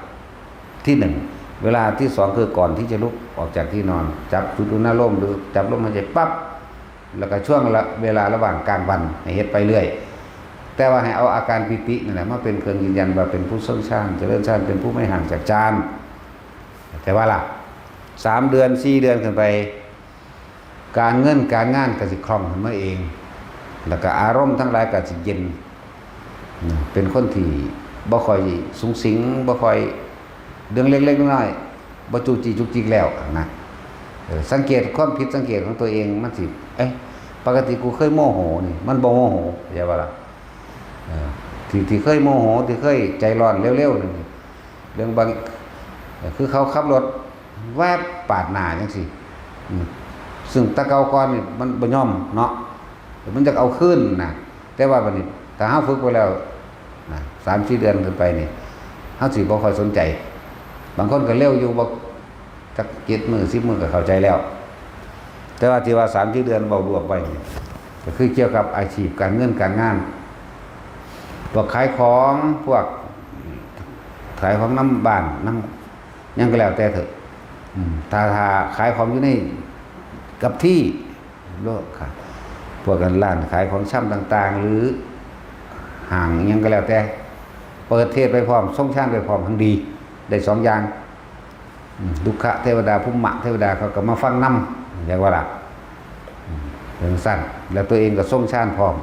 ที่1เวลาที่2คือก่อนที่จะลุกออกจากที่นอนจับจุดนั้นลมหรือจับลมหายใจปั๊บแล้วก็ช่วงเวลาระหว่างกลางวันให้เฮ็ดไปเรื่อยแต่ว่าให้เอาอาการปิตินั่นแหละมาเป็นเครื่องยืนยันว่าเป็นผู้ทรงฌานเจริญฌานเป็นผู้ไม่ห่างจากฌานแต่ว่าล่ะ3 เดือน 4 เดือนขึ้นไปการเงินการงานก็สิคล่องขึ้นมาเองแล้วก็อารมณ์ทั้งหลายก็สิเย็นเป็นคนที่บ่ค่อยสุงสิงบ่ค่อยเรื่องเล็กๆน้อยๆบ่จุกจิกแล้วนะสังเกตความผิดสังเกตของตัวเองมันสิปกติกูเคยโมโหนี่มันบ่โมโหใช่ป่ะล่ะที่เคยโมโหที่เคยใจร้อนเร็วๆนี่เรื่องบางคือเขาขับรถแวบปาดหน้าจังซี่ซึ่งตะเกาก่อนนี่มันบ่ยอมเนาะมันจะเอาขึ้นนะแต่ว่าบัดนี้ถ้าเฮาฝึกไปแล้วนะ3-4 เดือนขึ้นไปนี่เฮาสิบ่ค่อยสนใจบางคนก็เร็วอยู่บ่จัก7 มื้อ10 มื้อก็เข้าใจแล้วแต่ว่าที่ว่า3-4 เดือนเว้ารวบไว้นี่ก็คือเกี่ยวกับอาชีพการเงินการงานพวกขายของพวกถ ายของน้ำบ้านน้ำยังก็แล้วแต่เถอะถ้าขายของอยู่ในกับที่โลกค่ะพวกกันร้านขายของช่ำต่างๆหรือห่างยังก็แล้วแต่เปิดเทศไปพร้อมส่งช่างไปพร้อมทั้งดีได้2อย่างดุขะเทวดาภูมิมะเทวดาเขาก็มาฟังนำอย่างว่าล่ะเป็นสั้นแล้วตัวเองก็ส่งช่างพร้อม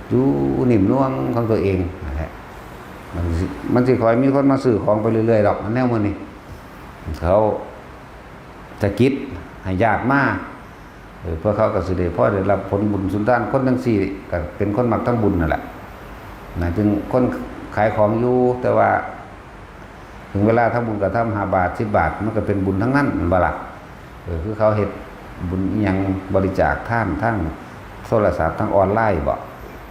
อยู่นิ่มนวลของตัวเองนั่นแหละมันสิคอยมีคนมาซื้อของไปเรื่อยๆดอกมันแนวมื้อนี้เขาจะคิดให้ญาติมาเพื่อเขาก็สิได้พอได้รับผลบุญสุนทานคนทั้งสี่ก็เป็นคนมักทั้งบุญนั่นแหละนะจึงคนขายของอยู่แต่ว่าถึงเวลาทำบุญก็ทำ5 บาท10 บาทมันก็เป็นบุญทั้งนั้นบ่ล่ะคือเขาเฮ็ดบุญอีหยังบริจาคทานทั้งโทรศัพท์ทั้งออนไลน์บ่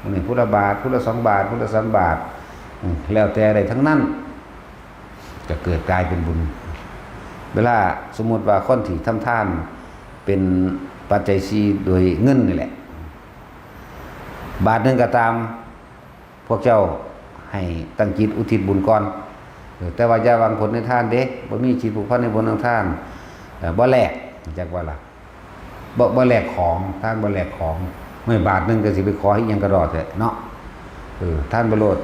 มื้อนี้พุทธบาทพุทธ2 บาทพุทธ3 บาทแล้วแต่ใดทั้งนั้นจะเกิดกลายเป็นบุญเวลาสมมุติว่าคนที่ทำทานเป็นปัจจัย4โดยเงินนี่แหละบาทนึงก็ตามพวกเจ้าให้ตั้งจิตอุทิศบุญก่อนแต่ว่าอย่าหวังผลในทานเด้บ่มีจิตผูกพันในบุญในทานบ่แลกจักว่าล่ะบ่แลกของทานบ่แลกของไม่บาทนึงก็สิไปขออีหยังก็รอดแท้เนาะท่านบ่โลด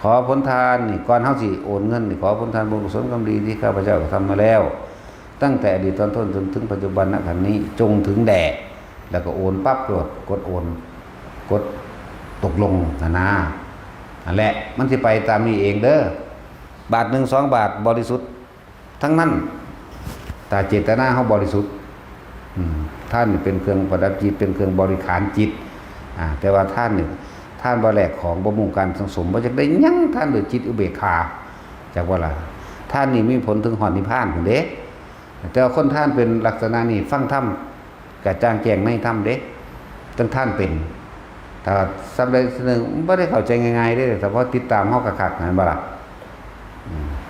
ขอผลทานนี่ก่อนเฮาสิโอนเงินนี่ขอผลทานบุญกุศลกรรมดีที่ข้าพเจ้าทำมาแล้วตั้งแต่อดีตตอนต้นจนถึงปัจจุบันณขณะนี้จงถึงแด่แล้วก็โอนปั๊บโลดกดโอนกดตกลงนั่นแหละมันสิไปตามนี้เองเด้อบาท1 2 บาทบริสุทธิ์ทั้งนั้นแต่เจตนาเฮาบริสุทธิ์ท่านนี่เป็นเครื่องประดับจิตเป็นเครื่องบริขารจิตแต่ว่าท่านนี่ท่านบ่แลกของบ่มุ่งการสังสมบ่จักได้หยังท่านด้วยจิตอุเบกขาจักว่าล่ะท่านนี่มีผลถึงหอดนิพพานพุ่นเด้แต่ว่าคนท่านเป็นลักษณะนี้ฟังธรรมกระจ่างแจ้งในธรรมเด้ตั้งท่านเป็นถ้าสำใดสนึงบ่ได้เข้าใจง่ายๆเด้แต่พอติดตามเฮาคักๆนั่นบ่ล่ะ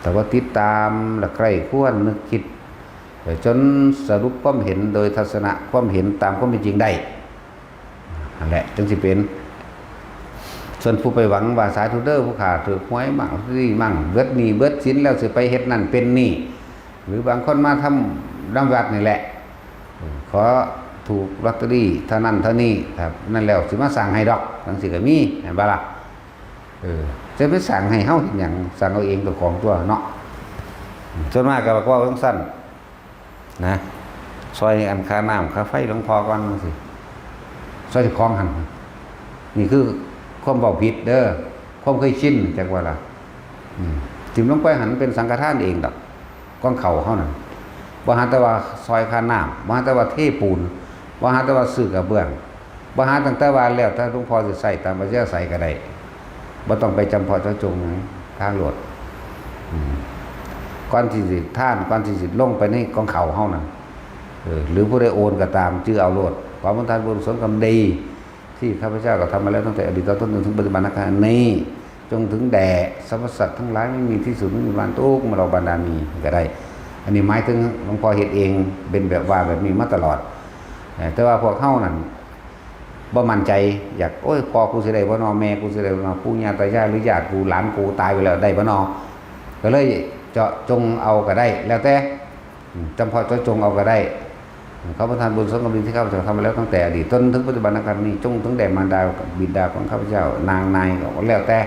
แต่ว่าติดตามและใกล้ควรนึกคิดจนสรุปความเห็นโดยทัศนะความเห็นตามความเป็นจริงได้นั่นแหละจึงสิเป็นส่วนผู้ไปหวังว่าสาธุเด้อผู้ขาถือหวยมั่งนี่มั่งเบิดหนี้เบิดสินแล้วสิไปเฮ็ดนั่นเป็นหนี้หรือบางคนมาทำรำวัดนี่แหละขอถูกลอตเตอรี่เท่านั้นเท่านี้ครับนั่นแล้วสิมาสั่งให้ดอกจังสิก็มีเห็นบ่ล่ะจะไปสั่งให้เฮาเฮ็ดหยังสั่งเอาเองตัวของตัวเนาะส่วนมากก็บอกว่าสั้นนะซอยอันค่าน้ำค่าไฟหลวงพ่อก่อนจังซี่ซอยของหั่นนี่คือความเบาผิดเด้อความเคยชินจักว่าล่ะจิ้มลงไปหันเป็นสังฆทานเองดอกก้อนเข่าเฮานั่นบ่หาแต่ว่าซอยค่าน้ำบ่หาแต่ว่าเทปูนบ่หาแต่ว่าซื้อกระเบื้องบ่หาตั้งแต่ว่าแล้วถ้าหลวงพ่อสิใส่ตามปัจจัยใส่ก็ได้บ่ต้องไปจำเพาะเจาะจงทางโลดก่อนที่สิท่านก่อนที่สิลงไปในกองเข่าเฮานั่นหรือผู้ใดโอนก็ตามชื่อเอาโลดความบุญทานบุญกุศลกรรมดีที่ข้าพเจ้าก็ทำมาแล้วตั้งแต่อดีตต้นจนถึงปัจจุบันขณะนี้จงถึงแด่สรรพสัตว์ทั้งหลายไม่มีที่สุดไม่มีวันทุกข์มาเราบรรดามีก็ได้อันนี้หมายถึงหลวงพ่อเฮ็ดเองเป็นแบบว่าแบบนี้มาตลอดแต่ว่าพวกเฮานั่นบ่มั่นใจอยากโอ้ยพ่อกูสิได้บ่นอแม่กูสิได้บ่นอปู่ย่าตายายหรือญาติกูหลานกูตายไปแล้วได้บ่นอก็เลยเจาะจงเอาก็ได้แล้วแต่จำเพาะเจาะจงเอาก็ได้เขาประทานบุญสมกรรมดีที่ข้าพเจ้าทำมาแล้วตั้งแต่อดีตต้นถึงปัจจุบันนะครับนี่จงถึงแด่มารดาบิดาของข้าพเจ้านางนายก็แล้วแต่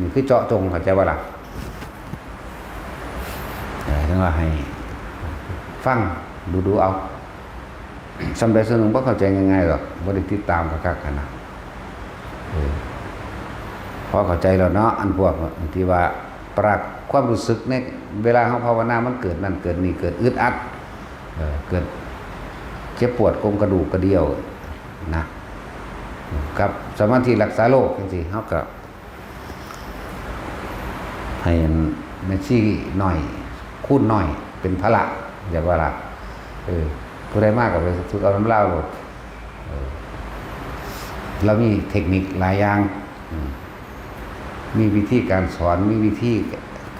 นี่คือเจาะจงเข้าใจว่าล่ะถึงว่าให้ฟังดูเอาสำเร็จสนุกบ่เข้าใจง่ายๆหรอกบ่ได้ติดตามคักๆกันนะพอเข้าใจแล้วเนาะอันพวกที่ว่าปรากความรู้สึกในเวลาเฮาภาวนามันเกิดนั่นเกิดนี่เกิดอึดอัดเกิดเจ็บปวดกลมกระดูกกระเดี่ยวนะกับสมาธิรักษาโรคจังซี่เฮาก็ให้มันสิน้อยคูณน้อยเป็นพละอย่าว่าล่ะผู้ใดมากก็ไปฝึกเอาน้ำเหล้าโลดเรามีเทคนิคหลายอย่างมีวิธีการสอนมีวิธี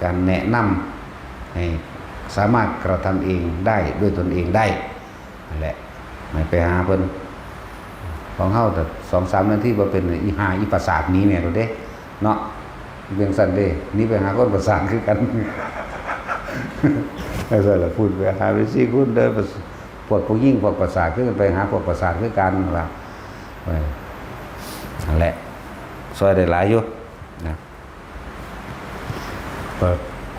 การแนะนำให้สามารถกระทำเองได้ด้วยตนเองได้นั่นแหละไม่ไปหาเพิ่นของเฮาแต่ 2-3 นาทีบ่เป็นอีหาอีประสาทนี้แม่นเด้เนาะ เวียงสันเด้นี่ไปหาคนประสานคือกันแล้วก็ละพูดไปหาไปซี่คุณเดินพวกยิ่งพวกประสาทคือไปหาพวกประสาทคือกันว่านั่นแหละซอยได้หลายอยู่นะ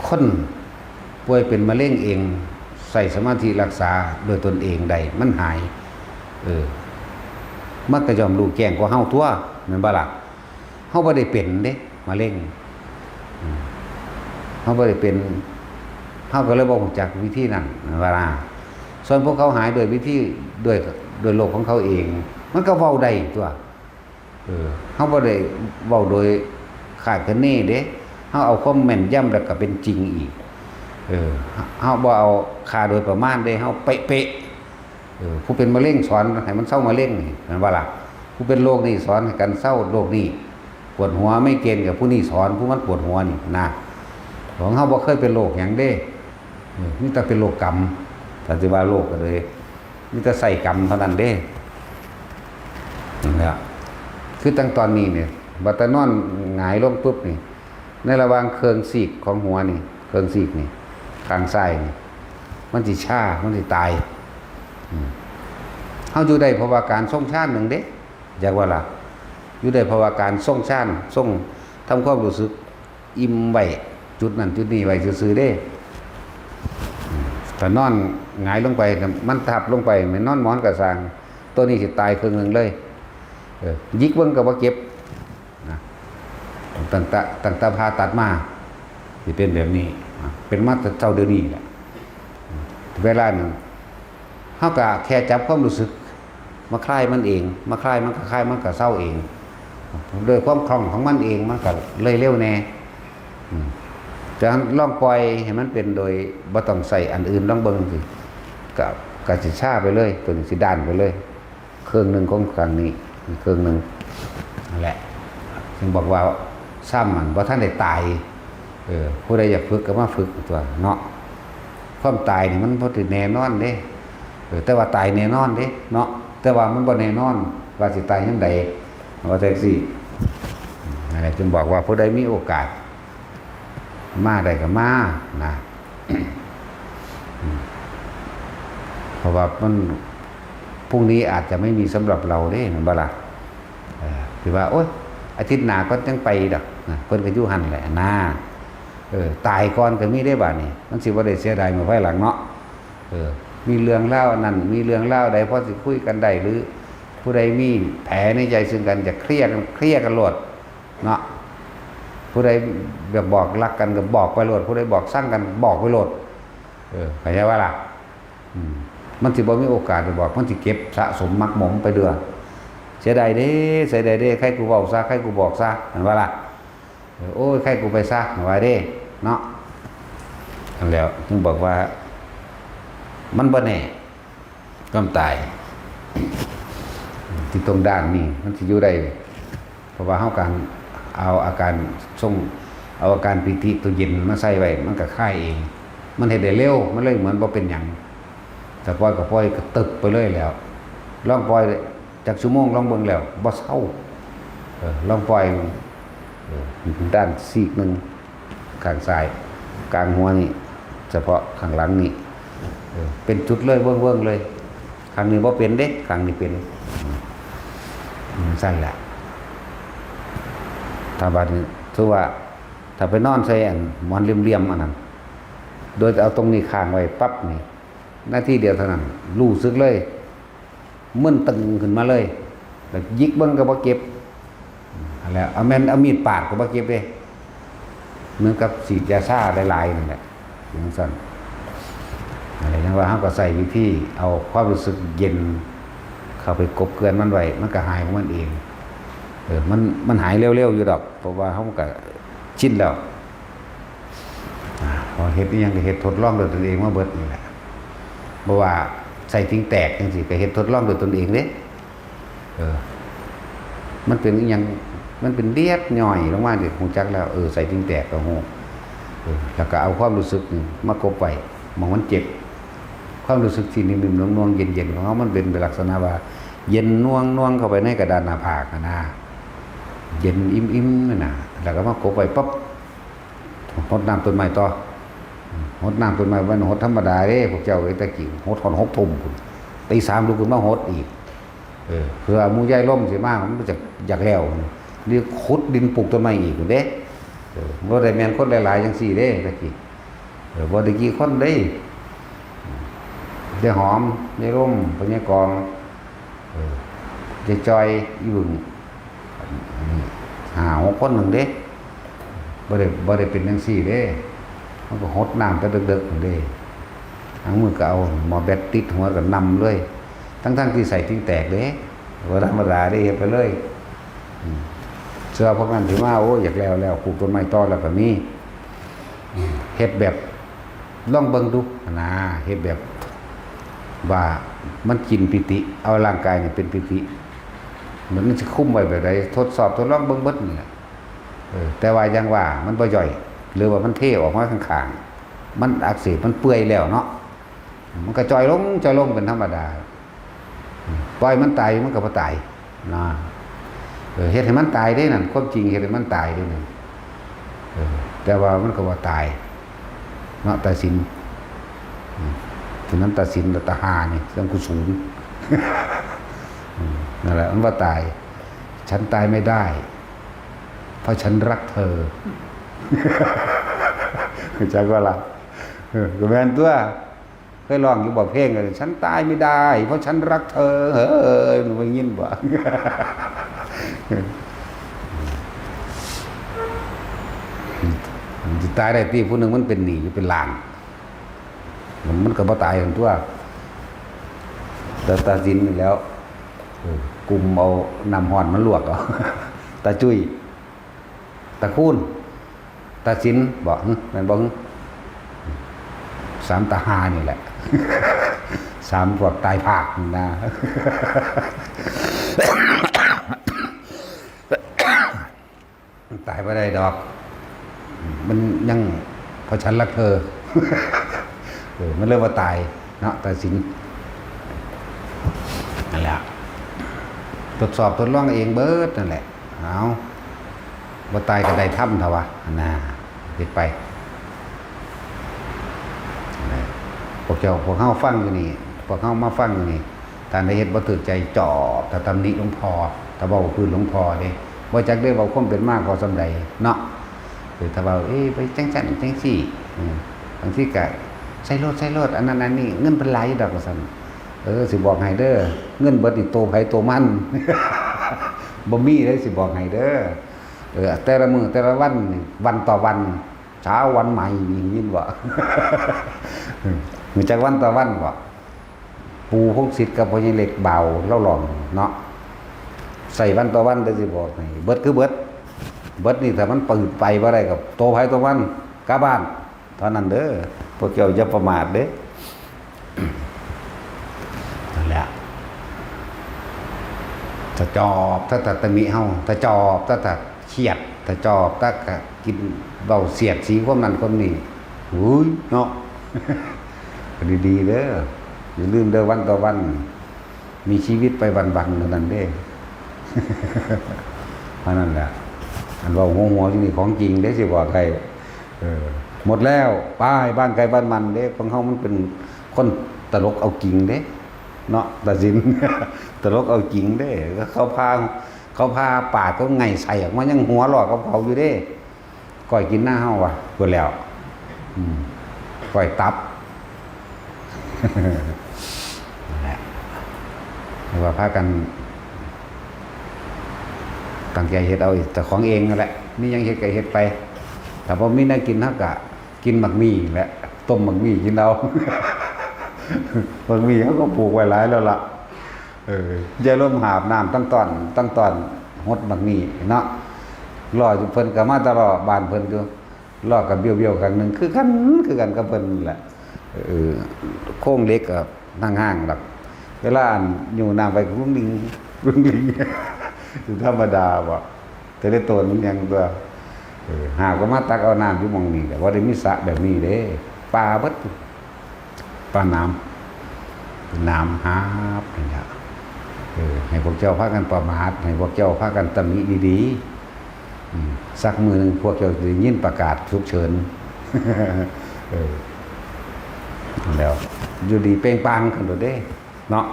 คนป่วยเป็นมะเร็งเองใส่สมาธิรักษาโดยตนเองได้มันหายมันก็ยอมรู้แจ้งกว่าเฮาทั่วแม่นบ่ล่ะเฮาบ่ได้เป็นเด้มะเร็งเฮาบ่ได้เป็นเฮาก็เลยบ่รู้จักวิธีนั้นว่าล่ะส่วนพวกเขาหายโดยวิธีโดยโลกของเขาเอง มันก็เว้าได้ตัวเฮาบ่ได้เว้าโดยคาดคะเนเด้เฮาเอาความแม่นยำแล้วก็เป็นจริงอีกเฮาบ่เอาค่าโดยประมาณเด้เฮาเป๊ะๆผู้เป็นมะเร็งสอนให้มันเศร้ามะเร็งนี่แม่นบ่ล่ะผู้เป็นโรคนี่สอนให้กันเศร้าโรคนี้ปวดหัวไม่เกณฑ์กับผู้นี้สอนผู้มันปวดหัวนี่นะของเฮาบ่เคยเป็นโรคหยังเด้มีแต่เป็นโรคกรรมถ้าสิว่าโรคก็เลยมีแต่ใส่กรรมเท่านั้นเด้นั่นแหละคือตั้งตอนนี้เนี่ยบัดตะนอนหงายลงปุ๊บนี่ในระหว่างเครื่องซีกของหัวนี่เครื่องซีกนี่ข้างซ้ายนี่มันสิชามันสิตายเฮาอยู่ได้เพราะว่าการทรงชาติหนึ่งเด้อยากว่าล่ะอยู่ได้เพราะว่าการทรงชาติทรงทำความรู้สึกอิ่มไว้จุดนั้นจุดนี้ไว้ซื่อๆเด้แต่นอนหงายลงไปมันทับลงไปเหมือนนอนหมอนกระสังตัวนี้สิตายครึ่งนึงเลยยิกเบิ่งก็บ่เก็บนะตั้งแต่ผ่าตัดมาสิเป็นแบบนี้เป็นมาแต่เจ้าเดี๋ยวนี้แหละเวลานึงเฮาก็แค่จับความรู้สึกมาคลายมันเองมาคลายมันก็คลายมันก็เศร้าเองโดยความคล่องของมันเองมันก็เลยเร็วแน่จะลองปล่อยให้มันเป็นโดยบ่ต้องใส่อันอื่นลองเบิ่งสิก็สิชาไปเลยตัวนี้สิด้านไปเลยเครื่องนึงของครั้งนี้เครื่องนึงนั่นแหละจึงบอกว่าซ้ำมันบ่ทันได้ตายผู้ใดอยากฝึกก็มาฝึกตัวเนาะความตายนี่มันบ่ได้แน่นอนเด้แต่ว่าตายแน่นอนเด้เนาะแต่ว่ามันบ่แน่นอนว่าสิตายยามใดว่าจังซี่นั่นแหละจึงบอกว่าผู้ใดมีโอกาสมาได้ก็มานะเพราะว่ามันพรุ่งนี้อาจจะไม่มีสำหรับเราเด้มันบ่ล่ะคือว่าโอ๊ยอาทิตย์หน้าก็จังไปดอกเพิ่นก็อยู่หั่นแหละนะตายก่อนก็มีได้บัดนี้มันสิบ่ได้เสียดายมื้อภายหลังเนาะมีเรื่องเล่าอันนั้นมีเรื่องเล่าใดพอสิคุยกันได้หรือผู้ใดมีแผลในใจซึ่งกันจะเคลียร์กันโลดเนาะผู้ใดแบบบอกรักกันก็บอกไปโลดผู้ใดบอกสร้างกันบอกไปโลดเข้าใจว่าล่ะมันสิบ่มีโอกาสไปบอกมันสิเก็บสะสมมักหมมไปเด้อเสียดายเด้ใครกูเว้าซะใครกูบอกซะเห็นว่าล่ะโอ้ยใครกูไปซะว่าเด้เนาะนั่นแล้วจึงบอกว่ามันบ่แน่ความตายที่ตรงด้านนี้มันสิอยู่ได้เพราะว่าเฮาการเอาอาการเอาอาการปิติตัวเย็นมาใส่ไว้มันก็คลายเองมันเฮ็ดได้เร็วมันเลยเหมือนบ่เป็นหยังแต่ปล่อยก็ปล่อยก็ตึกไปเลยแล้วลองปล่อยจากชั่วโมงลองเบิ่งแล้วบ่เศร้าลองปล่อยด้านซีกนึงข้างซ้ายกลางหัวนี่เฉพาะข้างหลังนี่เป็นจุดเลยเบิ่งเลยข้างนี้บ่เป็นเด้ข้างนี้เป็นสั่นแหละถ้าบาดนี้ถือว่าถ้าไปนอนใส่อันหมอนเหลี่ยมๆอันนั้นโดยเอาตรงนี้ค้างไว้ปั๊บนี่หน้าที่เดียวเท่านั้นรู้สึกเลยมึนตึงขึ้นมาเลยแล้วยิกเบิ่งก็บ่เก็บแล้วเอามีดปาดก็บ่เก็บเด้เหมือนกับฉีดยาชาหลายๆนั่นแหละอย่างนั้นอะไรนะว่าเฮาก็ใส่วิธีเอาความรู้สึกเย็นเข้าไปกบเกลื่อนมันไว้มันก็หายของมันเองมันหายเร็วๆอยู่ดอกเพราะว่าเฮาก็ชินแล้วพอเฮ็ดอีหยังก็เฮ็ดทดลองด้วยตนเองมาเบิดนี่แหละบ่ว่าใส่ทิ้งแตกจังซี่ก็เฮ็ดทดลองด้วยตนเองเด้มันเป็นอีหยังมันเป็นเลียดย่อยลงมาสิฮู้จักแล้วใส่ทิ้งแตกก็ฮู้แล้วก็เอาความรู้สึกมากบไว้มองมันเจ็บความรู้สึกที่นิ่มๆนวลๆเย็นๆของเฮามันเป็นลักษณะว่าเย็นน่วงๆเข้าไปในกระดานหน้าผากนะเย็นอิ่มๆนั่นน่ะ แล้วก็มากบไปปั๊บหดน้ำต้นไม้ต่อหดน้ำต้นไม้วันหดธรรมดาเด้พวกเจ้าไอ้ตะกี้หดถอน6 ทุ่มพุ่นตี 3ลุกขึ้นมาหดอีกเพื่อหมู่ใหญ่ล่มสิมามันจะอยากแล้วนี่ขุดดินปลูกต้นไม้อีกพุ่นเด้บ่ได้แม่นคนหลายๆจังซี่เด้ตะกี้บ่ได้กี่คนเด้ยายหอมยายร่มพญากองยายจอยอีบึง5-6 คนหนึ่งเด้บ่ได้เป็นจังซี่เด้มันก็หดน้ำแต่ดึกๆเด้ทั้งมือก็เอาหมอแบตติดหัวก็นำเลยทั้งที่ใส่ทิ้งแตกเด้บ่ธรรมดาได้เฮ็ดไปเลยเสื้อพวกนั้นถือว่าโอ้อยากแล้วปลูกต้นไม้ต่อแล้วก็มีเฮ็ดแบบลองเบิ่งดูนะเฮ็ดแบบว่ามันกินปิติเอาร่างกายนี่เป็นปิติมันจะคุ้มไว้แบบใดทดสอบทดลองเบิ่งเบิดนี่แหละแต่ว่ายังว่ามันบ่ย่อยหรือว่ามันเทออกมาข้างๆมันอักเสบมันเปื่อยแล้วเนาะมันก็จ่อยลงเป็นธรรมดาปล่อยมันตายมันก็บ่ตายนะเฮ็ดให้มันตายได้นั่นความจริงเฮ็ดให้มันตายได้นั่นแต่ว่ามันก็บ่ตายเนาะตัดสินฉะนั้นตัดสินตาหานี่เรื่องกุศลนั่นแหละมันว่าตายฉันตายไม่ได้เพราะฉันรักเธอจักว่าล่ะก็แม่นตัวเคยร้องอยู่บ่เพลงเลยฉันตายไม่ได้เพราะฉันรักเธอมันบ่ยินบ่มันสิตายได้ที่ผู้หนึงมันเป็นหนี้อยู่เป็นล้านมันก็บ่ตายทั้งตัวแต่ตาสินนี่แล้วกลุ่มเอาน้ำร้อนมันลวกเอาตาจุ้ยตาคูนตาสินบ่แม่นบ่3 ตาหานี่แหละ3 พวกตายภาคนี่นะตายบ่ได้ดอกมันยังเพราะฉันรักเธอมันเริ่มว่าตายเนาะตาสินนั่นแหละทดสอบทดลองเองเบิดนั่นแหละเอาบ่ตายก็ได้ทำเถอะวะน่ะเฮ็ดไปพวกเฮาฟังอยู่นี่พวกเฮามาฟังอยู่นี่ท่านได้เฮ็ดบ่ถูกใจจอบถ้าตำหนิหลวงพ่อถ้าเว้าพื้นหลวงพ่อเด้บ่จักได้เว้าความเป็นมากพอสำใดเนาะคือถ้าเว้าไปจังซั่นจังซี่บางทีก็ใส่รถอันนั้นอันนี้เงินเป็นหลายดอกว่าซั่นสิบอกให้เด้อเงินเบิดนี่โตไผโตมันบ่มีเลยสิบอกให้เด้อแต่ละมื้อแต่ละวันวันต่อวันเช้าวันใหม่ยินบ่มื้อจักวันต่อวันบ่ปู่พงศิษย์กับพ่อใหญ่เล็กเบาเล่าหลองเนาะใส่วันต่อวันได้สิบอกให้เบิดคือเบิดนี่ถ้ามันปืดไปบ่ได้ก็โตไผโตมันกลับบ้านเท่านั้นเด้อพวกเจ้าอย่าประมาทเด้นั่นแหละถ้าจอบถ้าตะมิเฮาถ้าจอบถ้าเครียดถ้าจอบถ้ากินเบาเสียดสีความนั้นความนี้หูยเนาะดีๆเด้ออย่าลืมเด้อวันต่อวันมีชีวิตไปวันๆเท่านั้นเด้เพราะนั่นแหละอันว่าหัวที่นี่ของจริงเด้สิบอกใครหมดแล้วป้ายบ้านใครบ้านมันเด้ของเฮามันเป็นคนตลกเอาจริงเด้เนาะตัดสินตลกเอาจริงเด้เขาพาปาดเขาไงใส่ออกมายังหัวหลอกกับเขาอยู่เด้ก้อยกินหน้าเฮาว่ะเพิ่นแล้วก้อยตับนั่นแหละว่าพากันตั้งใจเฮ็ดเอาแต่ของเองนั่นแหละมียังเฮ็ดก็เฮ็ดไปแต่พอมีน่ากินเฮาก็กินหมักหมี่แหละต้มหมักหมี่กินเอาหมักหมี่เขาก็ปลูกไว้หลายแล้วล่ะยายร่มหาบน้ำตั้งตอนหดหมักหมี่เนาะรออยู่เพิ่นก็มาตลอดบ้านเพิ่นอยู่รอกับเบี้ยวๆกันนึงคือกันกับเพิ่นแหละโค้งเล็กก็นั่งห้างหลักเวลาอยู่น้ำไปรุ่งลิงธรรมดาบ่แต่ได้ตัวมันยังตัวหาก็มาตักเอาน้ำอยู่มองนี่แต่ว่าได้มีสระแบบนี้เด้ปลาเบิดปลาน้ำหาบนี่ล่ะให้พวกเจ้าพากันประมาทให้พวกเจ้าพากันตำหนิดีๆ สักมือหนึ่งพวกเจ้าจะยินประกาศฉุกเฉิน แล้วอยู่ดีเป้งปังกันตัวเด้เนาะ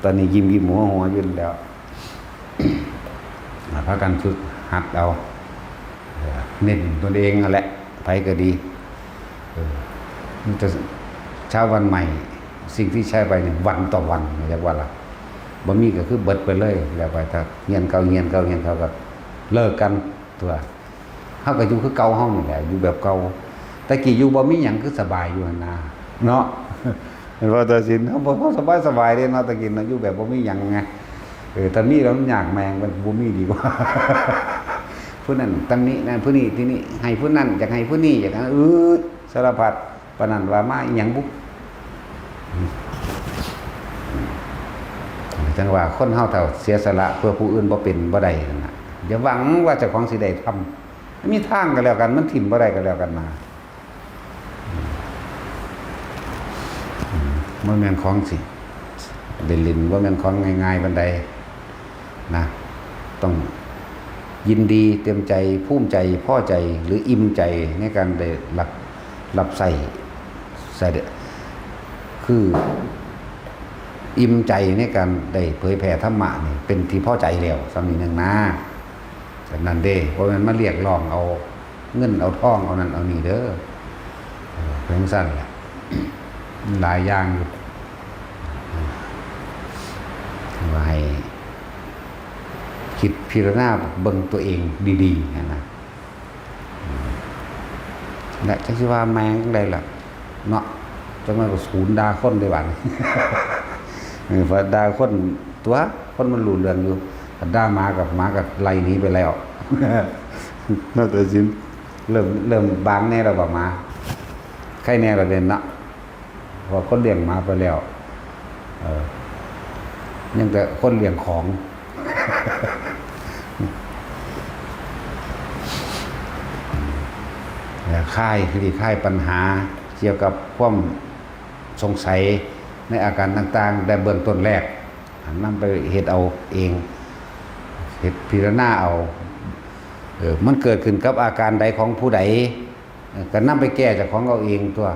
ตอนนี้ยิ้มหัวยืนแล้วพากันฝึกหัดเอาเน้นตัวเองนั่นแหละไปก็ดีมันจะเช้าวันใหม่สิ่งที่ใช้ไปเนี่ยวันต่อวันเรียกว่าอะไรบ่มีก็คือเบิดไปเลยแล้วไปถ้าเงียนเก่าก็เลิกกันตัวเฮาก็อยู่คือเก่าเฮานี่แหละอยู่แบบเก่าแต่กี้อยู่บ่มีหยังคือสบายอยู่หั่นนะเนาะเห็นว่าแต่สินเฮาบ่สบายเด้เนาะตะกี้เนาะอยู่แบบบ่มีหยังไงแต่มีแล้วมันยากแมงมันบ่มีดีกว่า ผู้นั้นตั้งนี้นั่นผู้นี้ที่นี่ให้ผู้นั้นอยากให้ผู้นี้อยากนั้นสารพัดปานนั้นว่ามาอีหยังบุจังว่าคนเฮาเท่าเสียสละเพื่อผู้อื่นบ่เป็นบ่ได้นั่นน่ะอย่าหวังว่าเจ้าของสิได้ทำมีทางก็แล้วกันมันถิ่มบ่ได้ก็แล้วกันมาบ่แม่นของสิได้ลิ้นบ่แม่นของง่ายๆปานใดนะต้องยินดีเต็มใจภูมิใจพอใจหรืออิ่มใจในการได้รับใส่คืออิ่มใจในการได้เผยแผ่ธรรมะนี่เป็นที่พอใจแล้วสำนี้นึงนะฉะนั้นเด้เพราะมันมาเรียกร้องเอาเงินเอาทองเอานั่นเอานี่เด้อเพิ่งสั้นแหละหลายอย่างอยู่ว่าให้คิดพิจารณาเบิ่งตัวเองดีๆนะและจังสิว่าแมงได้ล่ะเนาะจังว่าศูนย์ด่าคนได้บัดพอด่าคนตัวคนมันรู้เรื่องอยู่ด่าหมากับไล่หนีไปแล้วน่าจะสิเริ่มบางแน่แล้วบ่มาใครแน่ละเด่นเนาะพอคนเลี้ยงหมาไปแล้วยังแต่คนเลี้ยงของค่ายปัญหาเกี่ยวกับความสงสัยในอาการต่างๆแต่เบื้องต้นแรกนำไปเฮ็ดเอาเองเฮ็ดพิจารณาเอามันเกิดขึ้นกับอาการใดของผู้ใดก็นำไปแก้จากของเราเองตัว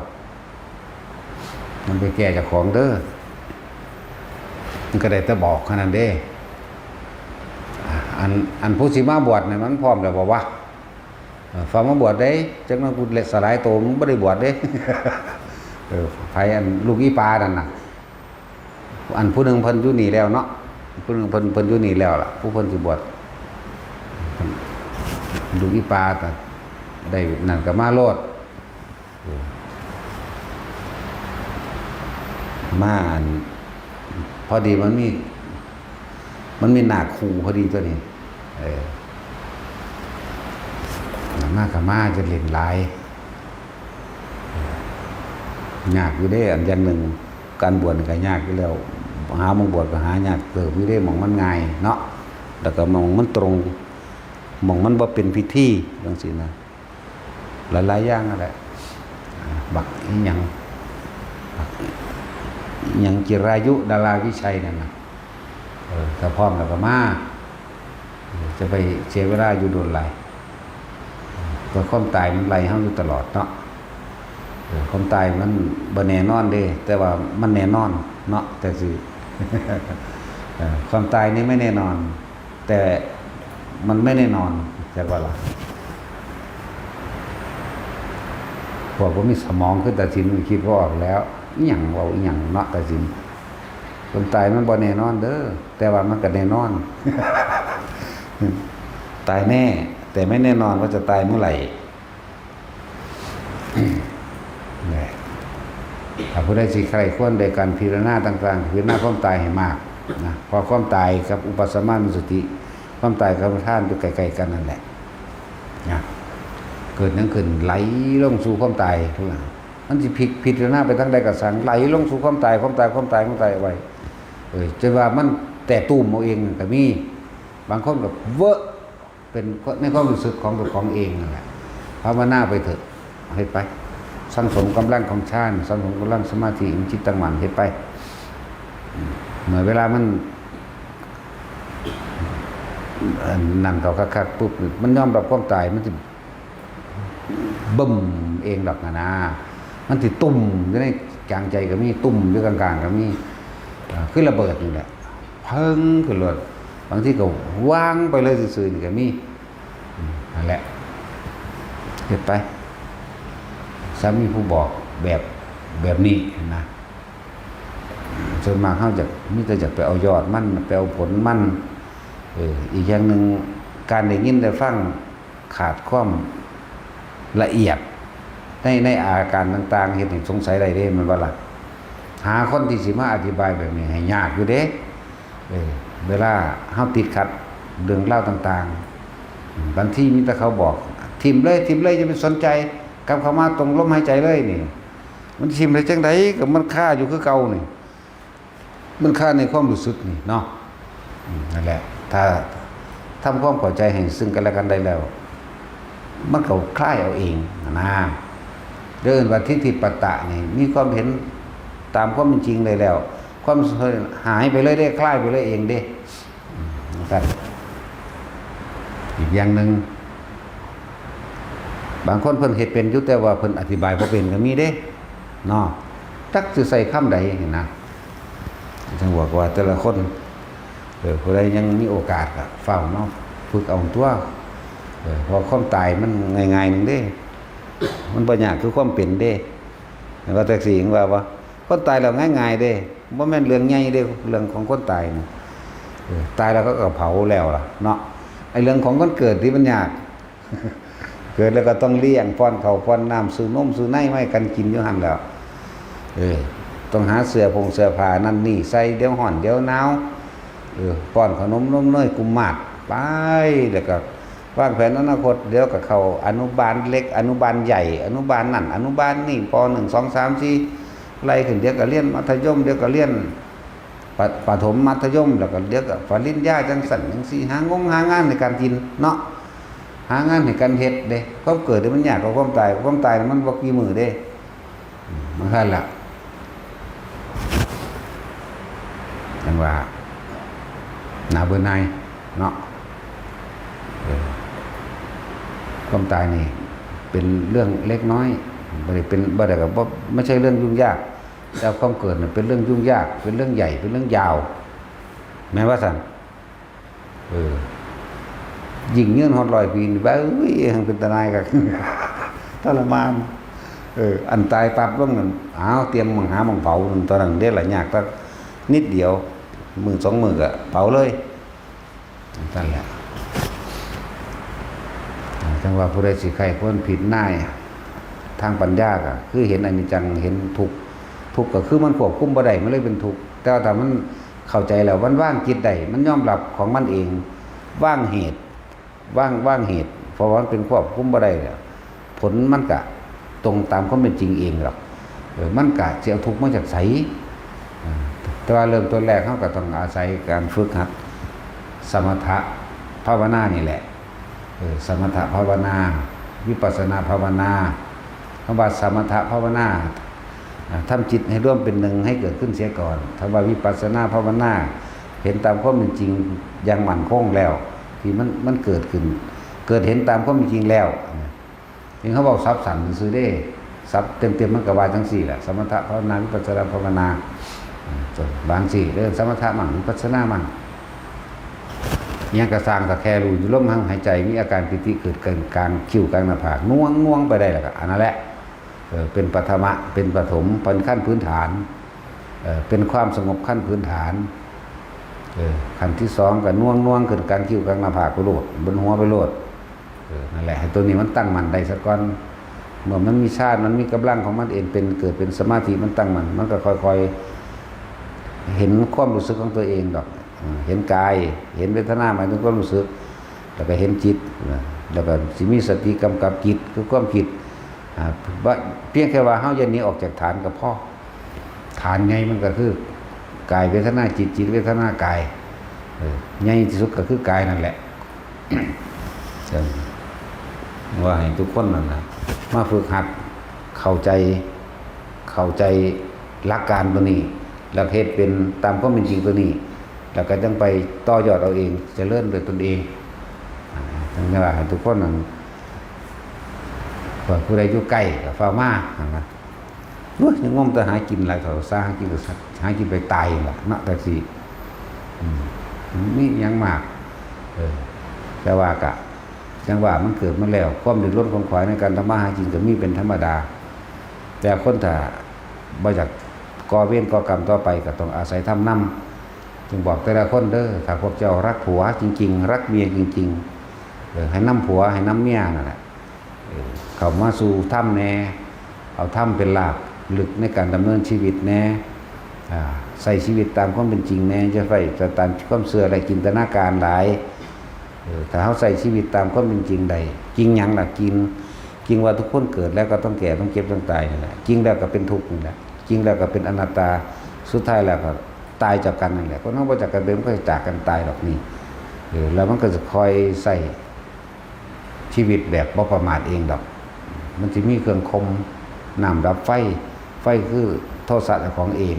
นำไปแก้จากของเด้อมันก็ได้แต่บอกขนาดเด้อันผู้สิมาบวชเนี่ยมันพร้อมแล้วบ่วะฟังมาบวชได้จังว่ากูเล็ดสลายโตมึงบ่ได้บวชเด้ไผอันลูกอีปานั่นน่ะอันผู้หนึงเพิ่นอยู่นี่แล้วเนาะผู้หนึงเพิ่นอยู่นี่แล้วล่ะผู้เพิ่นสิบวชลูกอีปาแต่ได้นั่นก็มาโลดมาพอดีมันมีหน้าครูพอดีตัวนี้มากับมาจะเล่นหลายยากอยู่ได้อันยันหนึ่งการบวชก็ยากอยู่แล้วหาหม่องบวชก็หายากเติบอยู่ได้หม่องมันง่ายเนาะแล้วก็หม่องมันตรงหม่องมันบ่เป็นพิธีจังซี่นะหลายๆอย่างนั่นแหละบักอีหยังจิรายุดาราวิชัยนั่นน่ะถ้าพร้อมแล้วก็มาจะไปเสียเวลาอยู่โดนไหลเพราะความตายมันไหลเฮาอยู่ตลอดเนาะความตายมันบ่แน่นอนเด้แต่ว่ามันแน่นอนเนาะแต่สิความตายนี่ไม่แน่นอนแต่มันไม่แน่นอนจักว่าล่ะพวกผมมีสมองขึ้นตัดสินคิดว่าออกแล้วอีหยังเว้าอีหยังเนาะตัดสินความตายมันบ่แน่นอนเด้อแต่ว่ามันก็แน่นอน ตายแน่แต่ไม่แน่นอนว่าจะตายเมื่อไหร่ถ้าผู้ใดสิใครควรโดยการพิจารณาต่างๆพิจารณาความตายให้มากนะพอความตายกับอุปสมานุสติความตายกับท่านอยู่ใกล้ๆกันนั่นแหละนะเกิดนั่งขึ้นไหลลงสู่ความตายทุกอย่างมันสิพิจารณาไปทั้งใดกับสังไหลลงสู่ความตายไว้จะว่ามันแต่ตุ้มเอาเองก็มีบางคนก็เวอะเป็นในความรู้สึกของตัวของเองนั่นแหละภาวนาไปเถอะให้ไปสังสมกำลังของฌานสังสมกำลังสมาธิจิตตั้งมั่นให้ไปเมื่อเวลามัน นั่นเขาคักๆปุ๊บมันยอมรับความตายมันสิบึ้มเองดอกนะมันสิตุ่มอยู่ในกลางใจก็มีตุ่มอยู่กลางๆก็มีคือระเบิดนี่แหละเพิ่งขึ้นรถบางทีก็วางไปเลยซื่อๆนี่ก็มีนั่นแหละเก็บไปสามีผู้บอกแบบนี้นะส่วนมากเขาจะมิแต่จะไปเอายอดมันไปเอาผลมันอีกอย่างหนึ่งการได้ยินได้ฟังขาดความละเอียดในอาการต่างๆเห็นสงสัยอะไรได้มันว่าล่ะหาคนที่สิมาอธิบายแบบนี้ให้ยากอยู่เด้เวลาเฮาติดขัดเรื่องเล่าต่างๆบางที่มีแต่เขาบอกทิมเลยจะไม่สนใจกลับเข้ามาตรงลมหายใจเลยนี่มันทิมได้จังไดก็มันค่าอยู่คือเก่านี่มันค่าในความรู้สึกนี่เนาะนั่นแหละถ้าทำความเข้าใจให้ซึ่งกันและกันได้แล้วมันก็คลายเอาเองนะเดินว่าทิฏฐิปัตตะนี่มีความเห็นตามความเป็นจริงเลยแล้วความหายไปเลยได้คลายไปเลยเองเด้นะครับอีกอย่างหนึ่งบางคนเพิ่นเฮ็ดเป็นอยู่แต่ว่าเพิ่นอธิบายบ่เป็นก็มีเด้เนาะจักสิใส่คำใดเห็นนะจังบอกว่าแต่ละคนผู้ใดยังมีโอกาสก็เฝ้าเนาะฝึกเอาตัวพอความตายมันง่ายๆนึงเด้มันบ่ยากคือความเป็นเด้แล้วก็แท็กซี่ว่าคนตายแล้วง่ายๆเด้บ่แม่นเรื่องใหญ่เด้เรื่องของคนตายนี่ตายแล้วก็เผาแล้วล่ะเนาะไอ้เรื่องของคนเกิดที่มันยากเกิดแล้วก็ต้องเลี้ยงป้อนข้าวป้อนน้ำซื้อนมซื้อไนมาให้กันกินอยู่หั่นแล้วต้องหาเสื้อผ้านั่นนี่ใส่เดี๋ยวร้อนเดี๋ยวหนาวป้อนขนมนมเนยกุมมาดไปแล้วก็วางแผนอนาคตเดี๋ยวก็เข้าอนุบาลเล็กอนุบาลใหญ่อนุบาลนั่นอนุบาลนี่ป .1 2 3 4ไล่ขึ้นเดี๋ยวก็เรียนมัธยมเดี๋ยวก็เรียนประถมมัธยมแล้วก็เดี๋ยวก็ปริญญาจังสั่นจังซี่หางานในการกินเนาะหางานในการเฮ็ดเด้ความเกิดมันยากกว่าความตายมันบ่กี่มื้อเด้มันคั่นล่ะจังว่าน่าเบื่อหน่ายเนาะความตายนี่เป็นเรื่องเล็กน้อยบ่ได้ก็ไม่ใช่เรื่องยุ่งยากแต่ความเกิดน่ะเป็นเรื่องยุ่งยากเป็นเรื่องใหญ่เป็นเรื่องยาวแม้ว่าซั่นยิ่งยืนฮอด100 ปีนี่บ้าเอ้ยเป็นตาหนายก็ทรมานอันตายปั๊บลงนั่นเตรียมหาหม้องเผาตอนนั้นเด้ล่ะยากแต่นิดเดียวมื้อ2 มื้อก็เผาเลยนั่นแหละจังว่าผู้ใดสิใครควรผิดนายทางปัญญาก็คือเห็นอนิจจังเห็นทุกข์ก็คือมันควบคุมบ่ได้มันเลยเป็นทุกข์แต่ถ้ามันเข้าใจแล้วมันว่างจิตได้มันยอมรับของมันเองว่างเหตุว่างเหตุเพราะว่ามันเป็นควบคุมบ่ได้แล้วผลมันก็ตรงตามความเป็นจริงเองหรอกมันก็สิเอาทุกข์มาจากไสแต่ว่าเริ่มต้นแรกเฮาก็ต้องอาศัยการฝึกหัดสมถะภาวนานี่แหละสมถะภาวนาวิปัสสนาภาวนาคำว่าสมถะภาวนาทำจิตให้ร่วมเป็นหนึ่งให้เกิดขึ้นเสียก่อนคำว่าวิปัสสนาภาวนาเห็นตามความเป็นจริงอย่างมั่นคงแล้วที่มันเกิดขึ้นเกิดเห็นตามความเป็นจริงแล้วถึงเขาบอกทรัพย์สันซื้อได้ทรัพย์เต็มมันก็ว่าจังสี่แหละสมถะภาวนาวิปัสสนาภาวนาบางสี่เรื่องสมถะมั่งวิปัสสนามั่งยังกระสร้างกับแค่รู้อยู่ลมหายใจมีอาการปิติเกิดเกินกลางคิ้วกลางหน้าผากง่วงไปได้แล้วก็อันนั้นแหละเป็นปฐมะเป็นปฐมเป็นขั้นพื้นฐานเป็นความสงบขั้นพื้นฐานขั้นที่2ก็ง่วงเกิดกลางคิ้วกลางหน้าผากไปโลดบนหัวไปโลดนั่นแหละให้ตัวนี้มันตั้งมั่นได้สักก่อนเมื่อมันมีชาติมันมีกำลังของมันเองเป็นเกิดเป็นสมาธิมันตั้งมั่นมันก็ค่อยๆเห็นความรู้สึกของตัวเองดอกเห็นกายเห็นเวทนาหมายถึงความรู้สึกแล้วก็เห็นจิตแล้วก็สิมีสติกำกับจิตคือความคิดว่าเพียงแค่ว่าเฮาอย่าหนีออกจากฐานก็พอฐานไงมันก็คือกายเวทนาจิตเวทนากายใหญ่ที่สุดก็คือกายนั่นแหละว่าให้ทุกคนนั่นนะมาฝึกหัดเข้าใจหลักการตัวนี้แล้วเฮ็ดเป็นตามความเป็นจริงตัวนี้ แล้วก็ต้องไปต่อยอดเอาเองเจะเริ่มโดยตนเองทั้งนี้ว่าทุกคนนั้นผู้ใดอยู่ใกล้กับฟ้ามานะยังงมแต่หากินอะไรเขาสร้างกินก็หากินไปตายล่ะนะแต่สินี่ยังมากแต่ว่ากะจังว่ามันเกิดมาแล้วความเดือดร้อนคนขวายในการทำมาหากินก็มีเป็นธรรมดาแต่คนถ้าบ่อยากก่อเวรก่อกรรมต่อไปก็ต้องอาศัยทำนำจึงบอกแต่ละคนเด้อถ้าพวกเจ้ารักผัวจริงๆรักเมียจริงๆให้น้ำผัวให้น้ำเมียนั่นแหละเข้ามาสู่ถ้ำแน่เอาถ้ำเป็นหลักลึกในการดำเนินชีวิตแน่ใส่ชีวิตตามความเป็นจริงแน่จะไปจะตามความเสื่ออะไรจินตนาการหลายถ้าเขาใส่ชีวิตตามความเป็นจริงใดจริงยังล่ะจริงว่าทุกคนเกิดแล้วก็ต้องแก่ต้องเจ็บต้องตายนี่แหละจริงแล้วก็เป็นทุกข์นี่แหละจริงแล้วก็เป็นอนัตตาสุดท้ายแล้วก็ตายจากกันนั่นแหละก็นอกจากกันเดิมก็จะจากกันตายหรอกนี่แล้วมันก็จะคอยใส่ชีวิตแบบบ่ประมาทเองดอกมันจะมีเครื่องคมน้ำดับไฟคือโทษะของเอง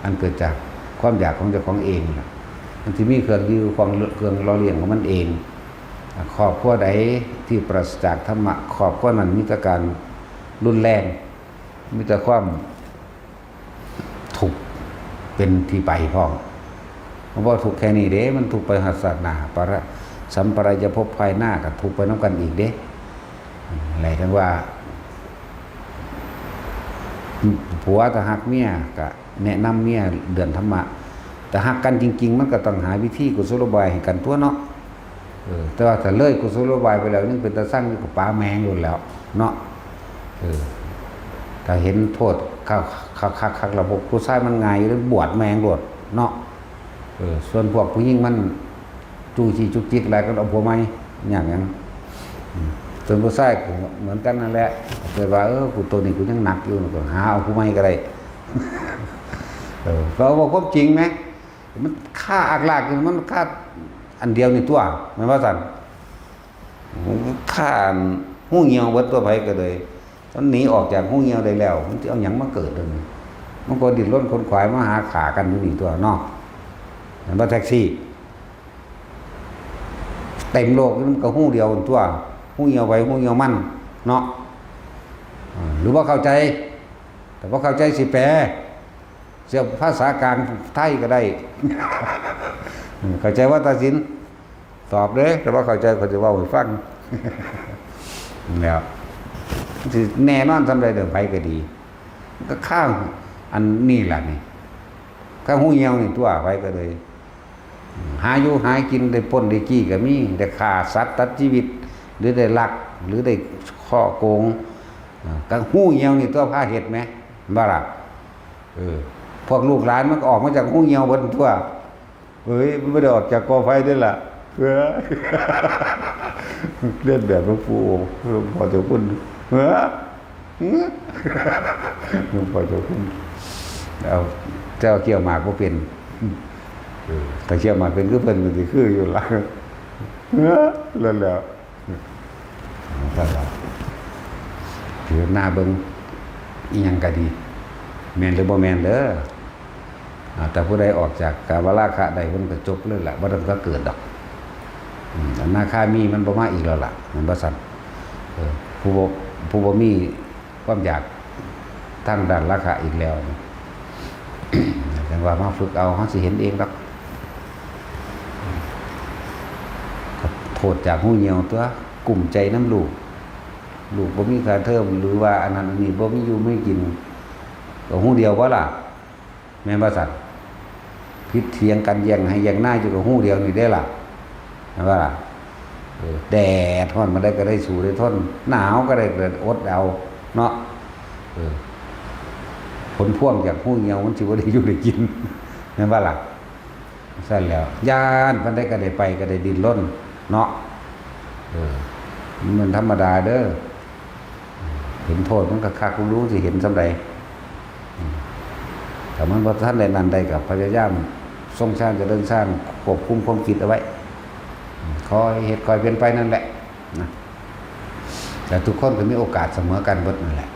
อันเกิดจากความอยากของเจ้าของเองมันจะมีเครื่องยื้อเครื่องล้อเลียงของมันเองครอบครัวใดที่ปราศจากธรรมะครอบครัวนั้นมีแต่การรุนแรงมีแต่ความถูกเป็นที่ไปพ้องเพราะว่าถูกแค่นี้เด้มันถูกไปหัสนาสัมปรายภพภายหน้ากับถูกไปน้ำกันอีกเด้อะไรทั้งว่าผัวถ้าหักเมียก็แนะนำเมียเดือนธรรมะแต่หักกันจริงๆมันก็ต้องหาวิธีกุศโลบายให้กันตัวเนาะแต่ว่าถ้าเลยกุศโลบายไปแล้วนึงเป็นตาสร้างอยู่กับป้าแมงอยู่แล้วเนาะถ้าเห็นโทษคักระบบผู้ชายมันง่ายหรือบวชแมงโดดเนาะส่วนพวกผู้หญิงมันจู้จี้จุกจิกอะไรก็เอาผัวใหม่อย่างนั้นส่วนผู้ชายก็เหมือนกันนั่นแหละแต่ว่ากูตัวนี้กูยังหนักอยู่ก็หาเอาผู้ใหม่ก็ได้เราบอกความจริงไหมมันฆ่าอักลากมันฆ่าอันเดียวในตัวไม่ว่าสั่นฆ่าหูเหี่ยวเบิดตัวไปก็เลยมันหนีออกจากหูเหี่ยวได้แล้วมันจะเอาหยังมาเกิดเลยมันก็ดิ้นรนคนขวายมาหาขากันอยู่นี่ตัวนอกเหมือนว่าแท็กซี่เต็มโลกมันก็หูเดียวตัวหูเหี่ยวไปหูเหี่ยวมันเนาะหรือว่าเข้าใจแต่ว่าเข้าใจสิแปลเสียภาษากลางไทยก็ได้เข้าใจว่าตาสินตอบเลยแต่ว่าเข้าใจเขาจะว่าให้ฟังแล้วแน่นอนทำได้เดิมไปก็ดีก็ข้างอันนี้แหละนี่ข้างหูเหี่ยวนี่ตัวไปก็เลยหาอยู่หากินได้ปล้นได้จี้ก็มีได้ฆ่าสัตว์ตัดชีวิตหรือได้ลักหรือได้ข้อโกงก็หูเหี่ยวนี่ตัวพาเห็ดไหมบ้าล่ะพวกลูกหลานมันก็ออกมาจากหูเหี่ยวบนทั่วมันไม่ได้ออกจากกอไฟด้วยล่ะเล่นแบบหลวงปู่หลวงพ่อเจ้าคุณหลวงพ่อเจ้าคุณเอาเจ้าเกี่ยวหมากก็เป็นแต่เกี่ยวหมากเป็นก็เป็นมันจะคืออยู่ละเล่นแล้วถือหน้าเบิ้งอีหยังก็ดีแมนหรือบ่แมนเด้อแต่ผู้ใดออกจากกาวราคะใดมันก็จบเลยแหละว่ามันก็เกิดดอกอนาคามีมันบ่มาอีกแล้วล่ะมันบ่สั่นผู้บ่มีความอยากทางด้านราคะอีกแล้วจังว่ามาฝึกเอาเฮาสิเห็นเองดอกโทษจากหูเหี่ยวตัวกลุ่มใจน้ำลูกบ่มีค่าเทอมหรือว่าอันนั้นอันนี้บ่มีอยู่ไม่กินก็หูเดียวบ่ล่ะแม่นบ่สั่นพิษเถียงกันแย่งให้แย่งหน้าอยู่กับหูเดียวนี่ได้ล่ะแม่นบ่ล่ะแดดร้อนมาได้ก็ได้สู้ได้ทนหนาวก็ได้อดเอาเนาะผลพ่วงจากหูเหี่ยวมันสิบ่ได้อยู่ได้กินแม่นบ่ล่ะสั่นแล้วย่านมันได้ก็ได้ไปก็ได้ดิ้นรนเนาะมันธรรมดาเด้อเห็นโทษมันก็คักรู้สิเห็นสำใดแต่มันพอท่านใดนั้นใดกับพยายามทรงชาติจะเดินสร้างควบคุมความคิดเอาไว้คอยเหตุคอยเป็นไปนั่นแหละนะแต่ทุกคนก็มีโอกาสเสมอกันหมดนั่นแหละ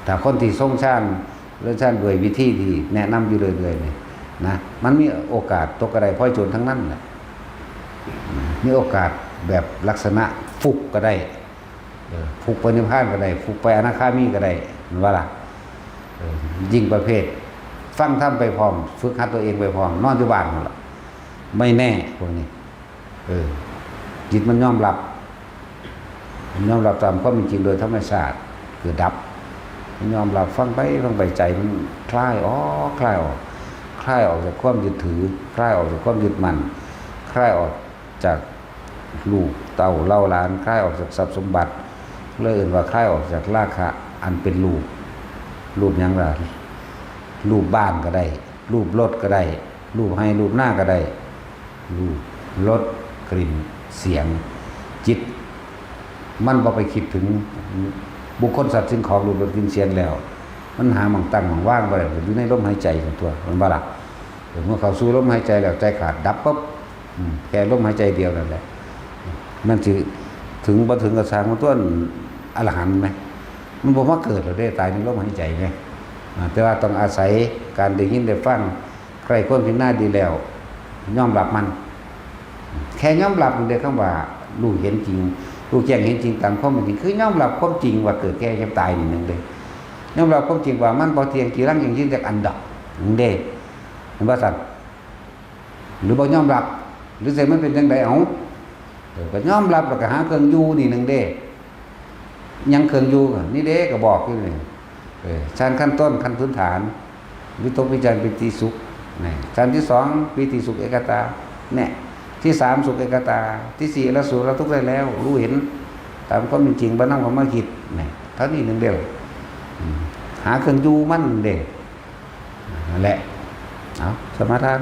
แต่คนที่ทรงชาติเดินชาติด้วยวิธีที่แนะนำอยู่เรื่อยๆนี่ นะมันมีโอกาสตกกระไดพ้อยโจรทั้งนั้นแหละมีโอกาสแบบลักษณะฟุกก็ได้ฟุกไปนิพพานก็ได้ฟุกไปอนาคามีก็ได้มันว่าล่ะยิ่งประเภทฟังธรรมไปพร้อมฝึกหัดตัวเองไปพร้อมนอนอยู่บ้านนั่นล่ะไม่แน่พวกนี้จิตมันยอมรับตามความเป็นจริงโดยธรรมชาติคือดับมันยอมรับฟังไปใจมันคลายออกคลายออกจากความยึดถือคลายออกจากความยึดมั่นคลายออกจากลูกเต่าเล่าล้านคลายออกจากทรัพย์สมบัติเลยเอื่นว่าคลายออกจากราคะอันเป็นรูปหยังล่ะรูปบ้านก็ได้รูปรถก็ได้รูปให้รูปหน้าก็ได้รูปรสกลิ่นเสียงจิตมันบ่ไปคิดถึงบุคคลสัตว์สิ่งของรูปรสกลิ่นเสียงแล้วมันหาหม่องตั้งหม่องว่างบ่ได้อยู่ในลมหายใจของตัวมันบ่ล่ะเมื่อเข้าสู่ลมหายใจแล้วใจขาดดับปั๊บแค่ลมหายใจเดียวนั่นแหละมันสิถึงบ่ถึงกระสางมันต้นอรหันต์มั้ยมันบ่มาเกิดแล้วได้ตายในลมหายใจไงแต่ว่าต้องอาศัยการได้ยินได้ฟังใครควรพิจารณาดีแล้วยอมรับมันแค่ยอมรับเดียวคำว่ารู้เห็นจริงรู้แจ้งเห็นจริงตามความเป็นจริงคือยอมรับความจริงว่าเกิดแก่เจ็บตายนี่นึงเด้ยอมรับความจริงว่ามันบ่เที่ยงกี่รังอย่างยิ่งจากอันดับนึงเด้เห็นบ่ซั่นหรือบ่ยอมรับหรือสิมันเป็นจังได๋เอ้าก็ยอมรับแล้วก็หาเครื่องอยู่นี่นึงเด้ยังเครื่องอยู่นี่เด้ก็บอกอยู่นี่ชั้นขั้นต้นขั้นพื้นฐานวิตกวิจารปิติสุขนี่ชั้นที่2ปิติสุขเอกตาเนี่ยที่3สุขเอกตาที่4ละสุขละทุกข์ได้แล้วรู้เห็นตามความเป็นจริงบ่นำความมาคิดนี่เท่านี้นึงเดียวหาเครื่องอยู่มันเด้นั่นแหละเอาสมาทาน